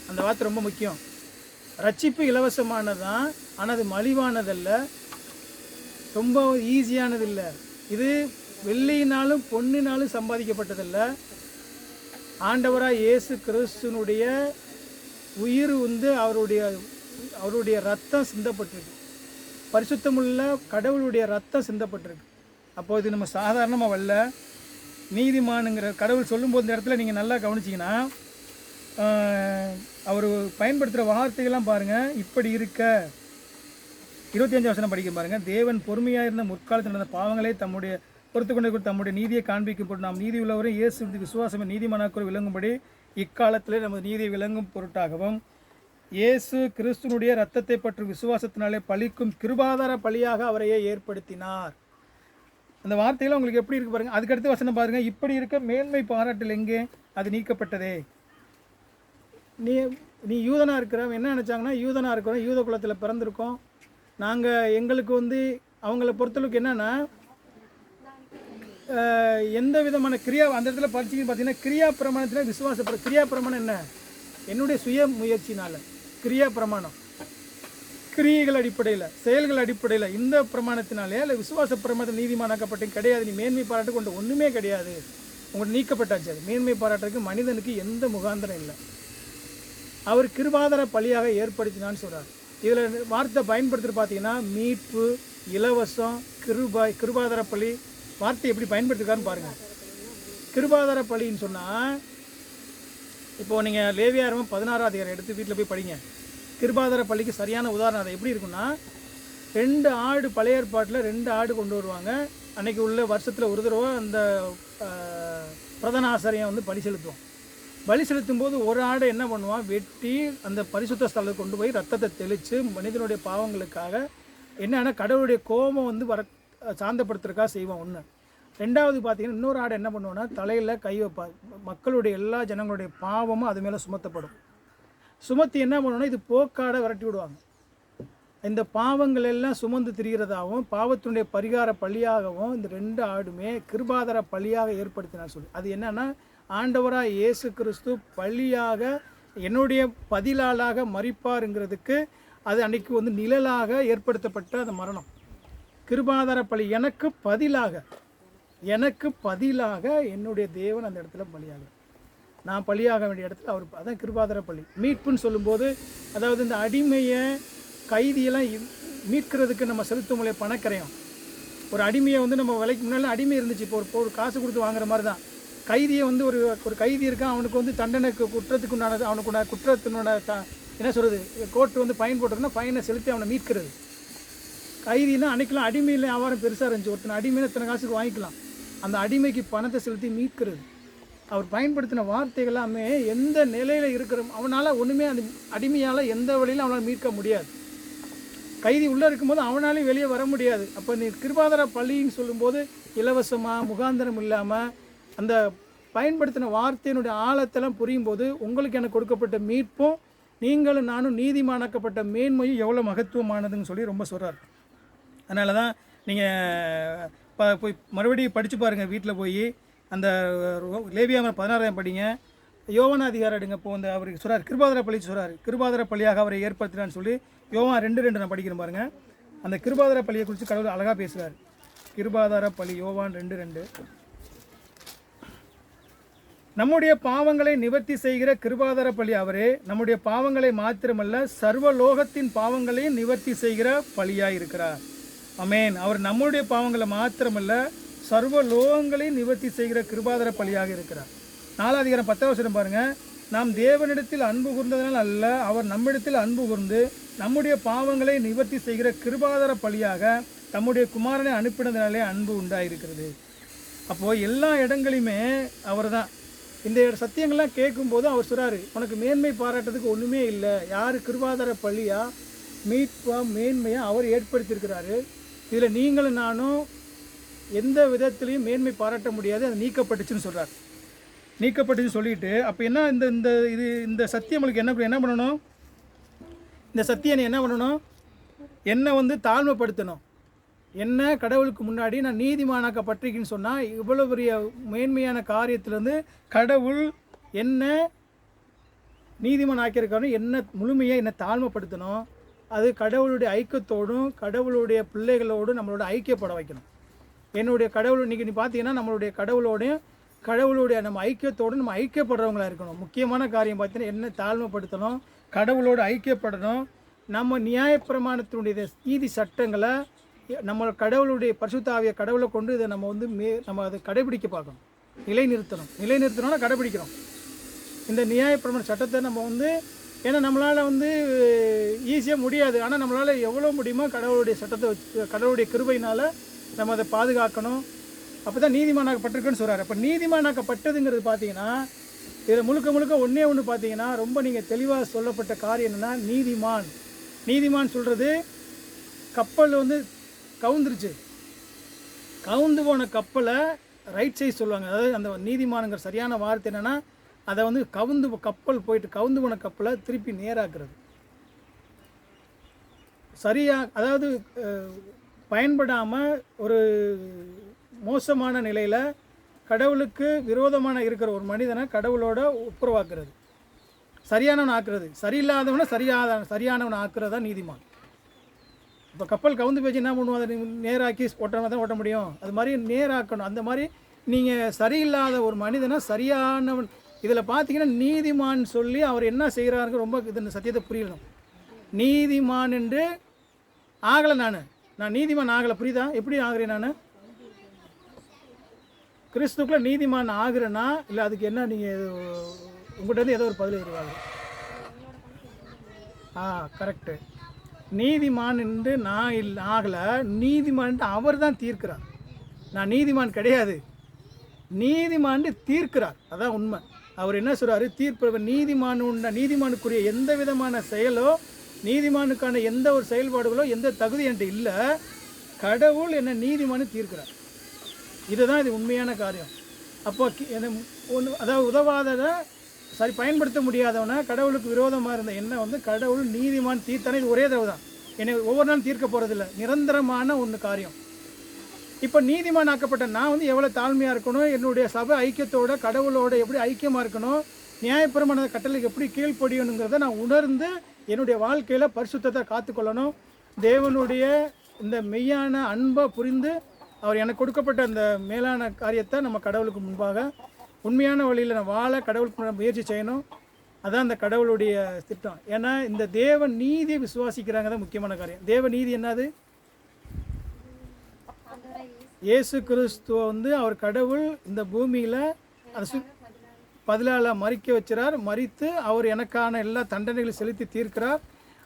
அந்த வார்த்தை ரொம்ப முக்கியம். ரட்சிப்பு இலவசமானது தான், ஆனால் அது மலிவானதல்ல, ரொம்ப ஈஸியானது இல்லை. இது வெள்ளியினாலும் பொன்னினாலும் சம்பாதிக்கப்பட்டதில்லை. ஆண்டவராக இயேசு கிறிஸ்துனுடைய உயிர் வந்து அவருடைய ரத்தம் சிந்தப்பட்டிருக்கு. பரிசுத்தமுள்ள கடவுளுடைய ரத்தம் சிந்தப்பட்டிருக்கு. அப்போது இது நம்ம சாதாரணமாக வரல. நீதிமானுங்கிற கடவுள் சொல்லும்போது இந்த இடத்துல நீங்கள் நல்லா கவனிச்சிங்கன்னா அவர் பயன்படுத்துகிற வார்த்தைகள்லாம் பாருங்கள். இப்படி இருக்க 25 வசனம் படிக்க பாருங்கள். தேவன் பொறுமையாக இருந்த முற்காலத்தில் நடந்த பாவங்களே தம்முடைய பொறுத்து கொண்டு தம்முடைய நீதியை காண்பிக்கும் நாம் நீதி உள்ளவரை இயேசு விசுவாசம் நீதிமானாக்குள் விளங்கும்படி இக்காலத்திலே நமது நீதியை விளங்கும் பொருட்டாகவும் இயேசு கிறிஸ்துனுடைய இரத்தத்தை பற்றி விசுவாசத்தினாலே பலிக்கும் கிருபாதார பலியாக அவரையே ஏற்படுத்தினார். அந்த வார்த்தையில் உங்களுக்கு எப்படி இருக்கு பாருங்கள். அதுக்கடுத்து வசனம் பாருங்கள். இப்படி இருக்க மேன்மை பாராட்டில் எங்கே அது நீக்கப்பட்டதே. நீ யூதனாக இருக்கிறவன் என்ன நினச்சாங்கன்னா, யூதனாக இருக்கிறோம், யூத குலத்தில் பிறந்திருக்கோம், நாங்கள் எங்களுக்கு வந்து அவங்கள பொறுத்தளவுக்கு என்னென்னா எந்த விதமான கிரியா அந்த இடத்துல படிச்சிங்க பார்த்தீங்கன்னா கிரியா பிரமாணத்தில் விசுவாசப்பட கிரியா பிரமாணம் என்ன? என்னுடைய சுய முயற்சினால் கிரியா பிரமாணம், கிரியைகள் அடிப்படையில் செயல்கள் அடிப்படையில் இந்த பிரமாணத்தினாலே இல்லை விசுவாச பிரமாணத்தில் நீதிமானாக்கப்பட்ட கிடையாது. நீ மேன்மை பாராட்டு கொண்டு ஒன்றுமே கிடையாது, உங்களுக்கு நீக்கப்பட்டாச்சு. அது மேன்மை பாராட்டுறதுக்கு மனிதனுக்கு எந்த முகாந்திரம் இல்லை. அவர் கிருபாதார பலியாக ஏற்படுத்தினான்னு சொல்கிறார். இதில் வார்த்தை பயன்படுத்துகிற பார்த்தீங்கன்னா மீட்பு, இலவசம், கிருபாதார பலி வார்த்தை எப்படி பயன்படுத்திருக்காருன்னு பாருங்கள். கிருபாதார பலின்னு சொன்னால் இப்போது நீங்கள் லேவியாரமும் 16ஆம் அதிகாரம் எடுத்து வீட்டில் போய் படிங்க. கிருபாதார பள்ளிக்கு சரியான உதாரணம் அது எப்படி இருக்குன்னா, 2 ஆடு பழைய ஏற்பாட்டில் 2 ஆடு கொண்டு வருவாங்க. அன்றைக்கி உள்ள வருஷத்தில் ஒரு தடவை அந்த பிரதான ஆசாரியம் வந்து பலி செலுத்துவோம். பலி செலுத்தும் போது ஒரு ஆடை என்ன பண்ணுவான், வெட்டி அந்த பரிசுத்த ஸ்தலத்தை கொண்டு போய் ரத்தத்தை தெளித்து மனிதனுடைய பாவங்களுக்காக என்னென்னா கடவுளுடைய கோபம் வந்து சாந்தப்படுத்துறதுக்காக செய்வான். ஒன்று. ரெண்டாவது பார்த்தீங்கன்னா இன்னொரு ஆடை என்ன பண்ணுவோன்னா தலையில் கை வைப்பார். மக்களுடைய எல்லா ஜனங்களுடைய பாவமும் அது மேலே சுமத்தப்படும். சுமத்தி என்ன பண்ணுவோன்னா இது போக்காடை விரட்டி விடுவாங்க. இந்த பாவங்கள் எல்லாம் சுமந்து திரிகிறதாகவும் பாவத்தினுடைய பரிகார பலியாகவும் இந்த 2 ஆடுமே கிருபாதார பலியாக ஏற்படுத்தினார் சொல்லி. அது என்னென்னா ஆண்டவராக இயேசு கிறிஸ்து பலியாக என்னுடைய பதிலாளாக மரிப்பாருங்கிறதுக்கு அது அன்றைக்கி வந்து நிழலாக ஏற்படுத்தப்பட்ட அந்த மரணம். கிருபாதார பலி எனக்கு பதிலாக என்னுடைய தேவன் அந்த இடத்துல பலியாக, நான் பலியாக வேண்டிய இடத்துல அவர், அதான் கிருபாதார பலி. மீட்புன்னு சொல்லும்போது அதாவது இந்த அடிமையை கைதியெல்லாம் மீட்கிறதுக்கு நம்ம செலுத்தும் மூலையை பணக்கரையும். ஒரு அடிமையை வந்து நம்ம விலைக்கு முன்னாடி அடிமை இருந்துச்சு, இப்போ ஒரு காசு கொடுத்து வாங்குற மாதிரி தான். கைதியை வந்து ஒரு கைதி இருக்கான், அவனுக்கு வந்து தண்டனைக்கு குற்றத்துக்கு உண்டானது, அவனுக்கு குற்றத்தினோட என்ன சொல்கிறது கோர்ட்டு வந்து ஃபைன் போட்டிருக்குன்னா ஃபைனை செலுத்தி அவனை மீட்கிறது. கைதினா அன்றைக்கெலாம் அடிமையில் வியாபாரம் பெருசாக இருந்துச்சு. ஒருத்தனை அடிமையில் இத்தனை காசுக்கு வாங்கிக்கலாம். அந்த அடிமைக்கு பணத்தை செலுத்தி மீட்கிறது. அவர் பயன்படுத்தின வார்த்தைகள் எல்லாமே எந்த நிலையில் இருக்கிற அவனால் ஒன்றுமே அந்த அடிமையால் எந்த வழியிலும் அவனால் மீட்க முடியாது. கைதி உள்ளே இருக்கும்போது அவனாலையும் வெளியே வர முடியாது. அப்போ நீ கிருபாதார பள்ளின்னு சொல்லும்போது இலவசமாக முகாந்திரம் இல்லாமல் அந்த பயன்படுத்தின வார்த்தையினுடைய ஆழத்தெல்லாம் புரியும் போது உங்களுக்கு எனக்கு கொடுக்கப்பட்ட மீட்பும் நீங்களும் நானும் நீதிமானாக்கப்பட்ட மேன்மையும் எவ்வளோ மகத்துவமானதுன்னு சொல்லி ரொம்ப சொல்கிறார். அதனால தான் நீங்கள் போய் மறுபடியும் படித்து பாருங்கள் வீட்டில் போய். அந்த லேவியாமர் 16ஆம் படிங்க, யோவான் அதிகாரம் எடுங்க. இப்போ அந்த அவருக்கு சொல்கிறார் கிருபாதார பள்ளி சொல்கிறார், கிருபாதார பள்ளியாக அவரை ஏற்படுத்தினான்னு சொல்லி யோவான் 2:2 நான் படிக்கிறேன் பாருங்கள். அந்த கிருபாதார பள்ளியை குறித்து கடவுள் அழகாக பேசுகிறார். கிருபாதார பள்ளி யோவான் 2:2. நம்முடைய பாவங்களை நிவர்த்தி செய்கிற கிருபாதார பலி அவரே, நம்முடைய பாவங்களை மாத்திரமல்ல சர்வலோகத்தின் பாவங்களையும் நிவர்த்தி செய்கிற பலியாக இருக்கிறார். ஆமென். அவர் நம்முடைய பாவங்களை மாத்திரமல்ல சர்வலோகங்களையும் நிவர்த்தி செய்கிற கிருபாதார பலியாக இருக்கிறார். 4ஆம் அதிகாரம் 10ஆம் வசனம் பாருங்கள். நாம் தேவனிடத்தில் அன்பு கூர்ந்ததனால் அல்ல, அவர் நம்மிடத்தில் அன்பு கூர்ந்து நம்முடைய பாவங்களை நிவர்த்தி செய்கிற கிருபாதார பலியாக தம்முடைய குமாரனை அனுப்பினதுனாலே அன்பு உண்டாயிருக்கிறது. அப்போது எல்லா இடங்களையுமே அவர் தான். இந்த சத்தியங்கள்லாம் கேட்கும்போது அவர் சொல்கிறாரு, உனக்கு மேன்மை பாராட்டுறதுக்கு ஒன்றுமே இல்லை. யார் கிருபாதார பள்ளியா மீட்பா மேன்மையாக அவர் ஏற்படுத்தியிருக்கிறாரு. இதில் நீங்களும் நானும் எந்த விதத்துலையும் மேன்மை பாராட்ட முடியாது, அது நீக்கப்பட்டுச்சுன்னு சொல்கிறார். நீக்கப்பட்டுச்சுன்னு சொல்லிட்டு அப்போ என்ன இந்த சத்தியம் நம்மளுக்கு என்ன பண்ணணும்? இந்த சத்தியம் என்ன பண்ணணும்? என்னை வந்து தாழ்மைப்படுத்தணும். என்ன கடவுளுக்கு முன்னாடி நான் நீதிமானாக்கப்பட்டிருக்கேன்னு சொன்னால் இவ்வளோ பெரிய மேன்மையான காரியத்திலேருந்து கடவுள் என்ன நீதிமான் ஆக்கியிருக்காரு, என்ன முழுமையாக என்ன தாழ்மைப்படுத்தணும், அது கடவுளுடைய ஐக்கியத்தோடும் கடவுளுடைய பிள்ளைகளோடும் நம்மளோட ஐக்கியப்பட வைக்கணும். என்னுடைய கடவுள் இன்றைக்கி நீ பார்த்தீங்கன்னா நம்மளுடைய கடவுளுடைய நம்ம ஐக்கியத்தோடு நம்ம ஐக்கியப்படுறவங்களாக இருக்கணும். முக்கியமான காரியம் பார்த்தீங்கன்னா என்ன நம்ம கடவுளோடு ஐக்கியப்படணும். நம்ம நியாயப்பிரமாணத்தினுடைய நீதி சட்டங்களை நம்ம கடவுளுடைய பரிசுத்த ஆவிய கடவுளை கொண்டு இதை நம்ம நம்ம அதை கடைபிடிக்க பார்க்கணும், நிலைநிறுத்தணும்னா கடைபிடிக்கிறோம். இந்த நியாயப்பிரமாண சட்டத்தை நம்ம ஏன்னா நம்மளால் ஈஸியாக முடியாது, ஆனால் நம்மளால் எவ்வளோ முடியுமோ கடவுளுடைய சட்டத்தை கடவுளுடைய கிருபையினால் நம்ம அதை பாதுகாக்கணும். அப்போ தான் நீதிமானாக்கப்பட்டிருக்குன்னு சொல்கிறார். அப்போ நீதிமானாக்கப்பட்டதுங்கிறது பார்த்தீங்கன்னா இதில் முழுக்க ஒன்று பார்த்தீங்கன்னா ரொம்ப நீங்கள் தெளிவாக சொல்லப்பட்ட காரியம் என்னென்னா நீதிமான் சொல்கிறது கப்பல் கவுந்துருச்சு, கவுந்து போன கப்பலை ரைட் சைஸ் சொல்லுவாங்க. அதாவது அந்த நீதிமானுங்கிற சரியான வார்த்தை என்னென்னா அதை கப்பல் போயிட்டு கவுந்து போன கப்பலை திருப்பி நேராக்குறது. அதாவது பயன்படாமல் ஒரு மோசமான நிலையில் கடவுளுக்கு விரோதமான இருக்கிற ஒரு மனிதனை கடவுளோட ஒப்புரவாக்குறது, சரியானவன் ஆக்குறது, சரியில்லாதவனை சரியானவன் ஆக்குறது தான் நீதிமான். இப்போ கப்பல் கவுந்து போச்சு என்ன பண்ணுவோம், அதை நேராக்கி தான் ஓட்ட முடியும். அது மாதிரி நேராக்கணும். அந்த மாதிரி நீங்கள் சரியில்லாத ஒரு மனிதனை சரியானவன். இதில் பார்த்தீங்கன்னா நீதிமான் சொல்லி அவர் என்ன செய்கிறாருங்க ரொம்ப இந்த சத்தியத்தை புரியணும். நீதிமான் என்று ஆகலை, நான் நீதிமான் ஆகலை, புரியுதா? எப்படி ஆகிறேன் நான்? கிறிஸ்துக்குள்ள நீதிமான் ஆகுறேன்னா இல்லை அதுக்கு என்ன நீங்கள் உங்கள்கிட்ட ஏதோ ஒரு பதில் வருவாங்க. கரெக்டு. நீதிமான் என்று நான் ஆகலை, நீதிமான் அவர் தான் தீர்க்கிறார். நான் நீதிமான் கிடையாது, நீதிமான் தீர்க்கிறார். அதான் உண்மை. அவர் என்ன சொல்கிறாரு, தீர்ப்பவர் நீதிமானுக்குரிய எந்த விதமான செயலோ நீதிமானுக்கான எந்த ஒரு செயல்பாடுகளோ எந்த தகுதி என்கிட்ட இல்லை, கடவுள் என்ன நீதிமானு தீர்க்கிறார். இதுதான் இது உண்மையான காரியம். அப்போ அதாவது உதவாததை சரி பயன்படுத்த முடியாதவனை கடவுளுக்கு விரோதமாக இருந்த என்ன கடவுள் நீதிமான் தீர்த்தானே. இது ஒரே தடவை தான், என்னை ஒவ்வொரு நாளும் தீர்க்க போகிறதில்ல, நிரந்தரமான ஒன்று காரியம். இப்போ நீதிமான் ஆக்கப்பட்ட நான் எவ்வளோ தாழ்மையாக இருக்கணும், என்னுடைய சபை ஐக்கியத்தோட கடவுளோட எப்படி ஐக்கியமாக இருக்கணும், நியாயப்பிரமாண கட்டளைக்கு எப்படி கீழ்ப்படியணுங்கிறத நான் உணர்ந்து என்னுடைய வாழ்க்கையில் பரிசுத்தத்தை காத்துக்கொள்ளணும். தேவனுடைய இந்த மெய்யான அன்பை புரிந்து அவர் எனக்கு கொடுக்கப்பட்ட அந்த மேலான காரியத்தை நம்ம கடவுளுக்கு முன்பாக உண்மையான வழியில் நான் வாழ கடவுளுக்கு முயற்சி செய்யணும். அதான் அந்த கடவுளுடைய திட்டம். ஏன்னா இந்த தேவ நீதியை விசுவாசிக்கிறாங்க தான் முக்கியமான காரியம். தேவ நீதி என்னது? இயேசு கிறிஸ்துவ அவர் கடவுள் இந்த பூமியில் அது பதிலால் மறிக்க வச்சுறார். மறித்து அவர் எனக்கான எல்லா தண்டனைகளும் செலுத்தி தீர்க்கிறார்.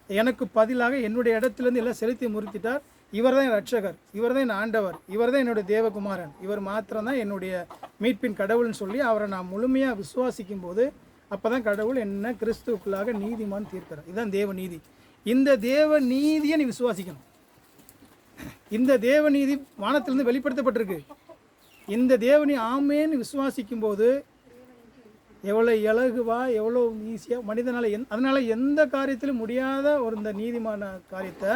எனக்கு பதிலாக என்னுடைய இடத்துலேருந்து எல்லாம் செலுத்தி முறித்திட்டார். இவர் தான் என் ரட்சகர், இவர் தான் என் ஆண்டவர், இவர் தான் என்னுடைய தேவகுமாரன், இவர் மாத்திரம்தான் என்னுடைய மீட்பின் கடவுள்னு சொல்லி அவரை நான் முழுமையாக விசுவாசிக்கும் போது அப்போ தான் கடவுள் என்ன கிறிஸ்துவுக்குள்ளாக நீதிமான் தீர்க்கிறார். இதுதான் தேவ நீதி. இந்த தேவ நீதியை நீ விசுவாசிக்கணும். இந்த தேவநீதி வானத்திலிருந்து வெளிப்படுத்தப்பட்டிருக்கு. இந்த தேவனி ஆமேன்னு விசுவாசிக்கும் போது எவ்வளோ இலகுவா எவ்வளோ ஈஸியாக மனிதனால் அதனால் எந்த காரியத்திலும் முடியாத ஒரு இந்த நீதிமான காரியத்தை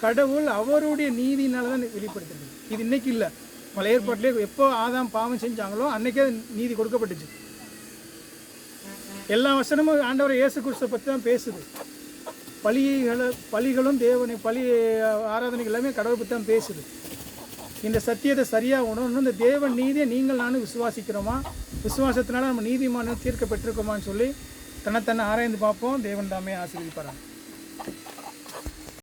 கடவுள் அவருடைய நீதினால தான் வெளிப்படுத்துறது. இது இன்னைக்கு இல்லை, பல ஏற்பாட்டிலே எப்போ ஆதாம் பாவம் செஞ்சாங்களோ அன்றைக்கே நீதி கொடுக்கப்பட்டுச்சு. எல்லா வசனமும் ஆண்டவரை இயேசு கிறிஸ்துவை பற்றி தான் பேசுது. பலிகளும் பலி ஆராதனைகள் எல்லாமே கடவுளை பற்றி தான் பேசுது. இந்த சத்தியத்தை சரியாக உணரணும். இந்த தேவ நீதியை நீங்கள் நானும் விசுவாசிக்கிறோமா, விசுவாசத்தினால நம்ம நீதிமான தீர்க்க பெற்றிருக்கோமான்னு சொல்லி தன்னை ஆராய்ந்து பார்ப்போம். தேவன் தாமே ஆசீர்வதிப்பாராங்க.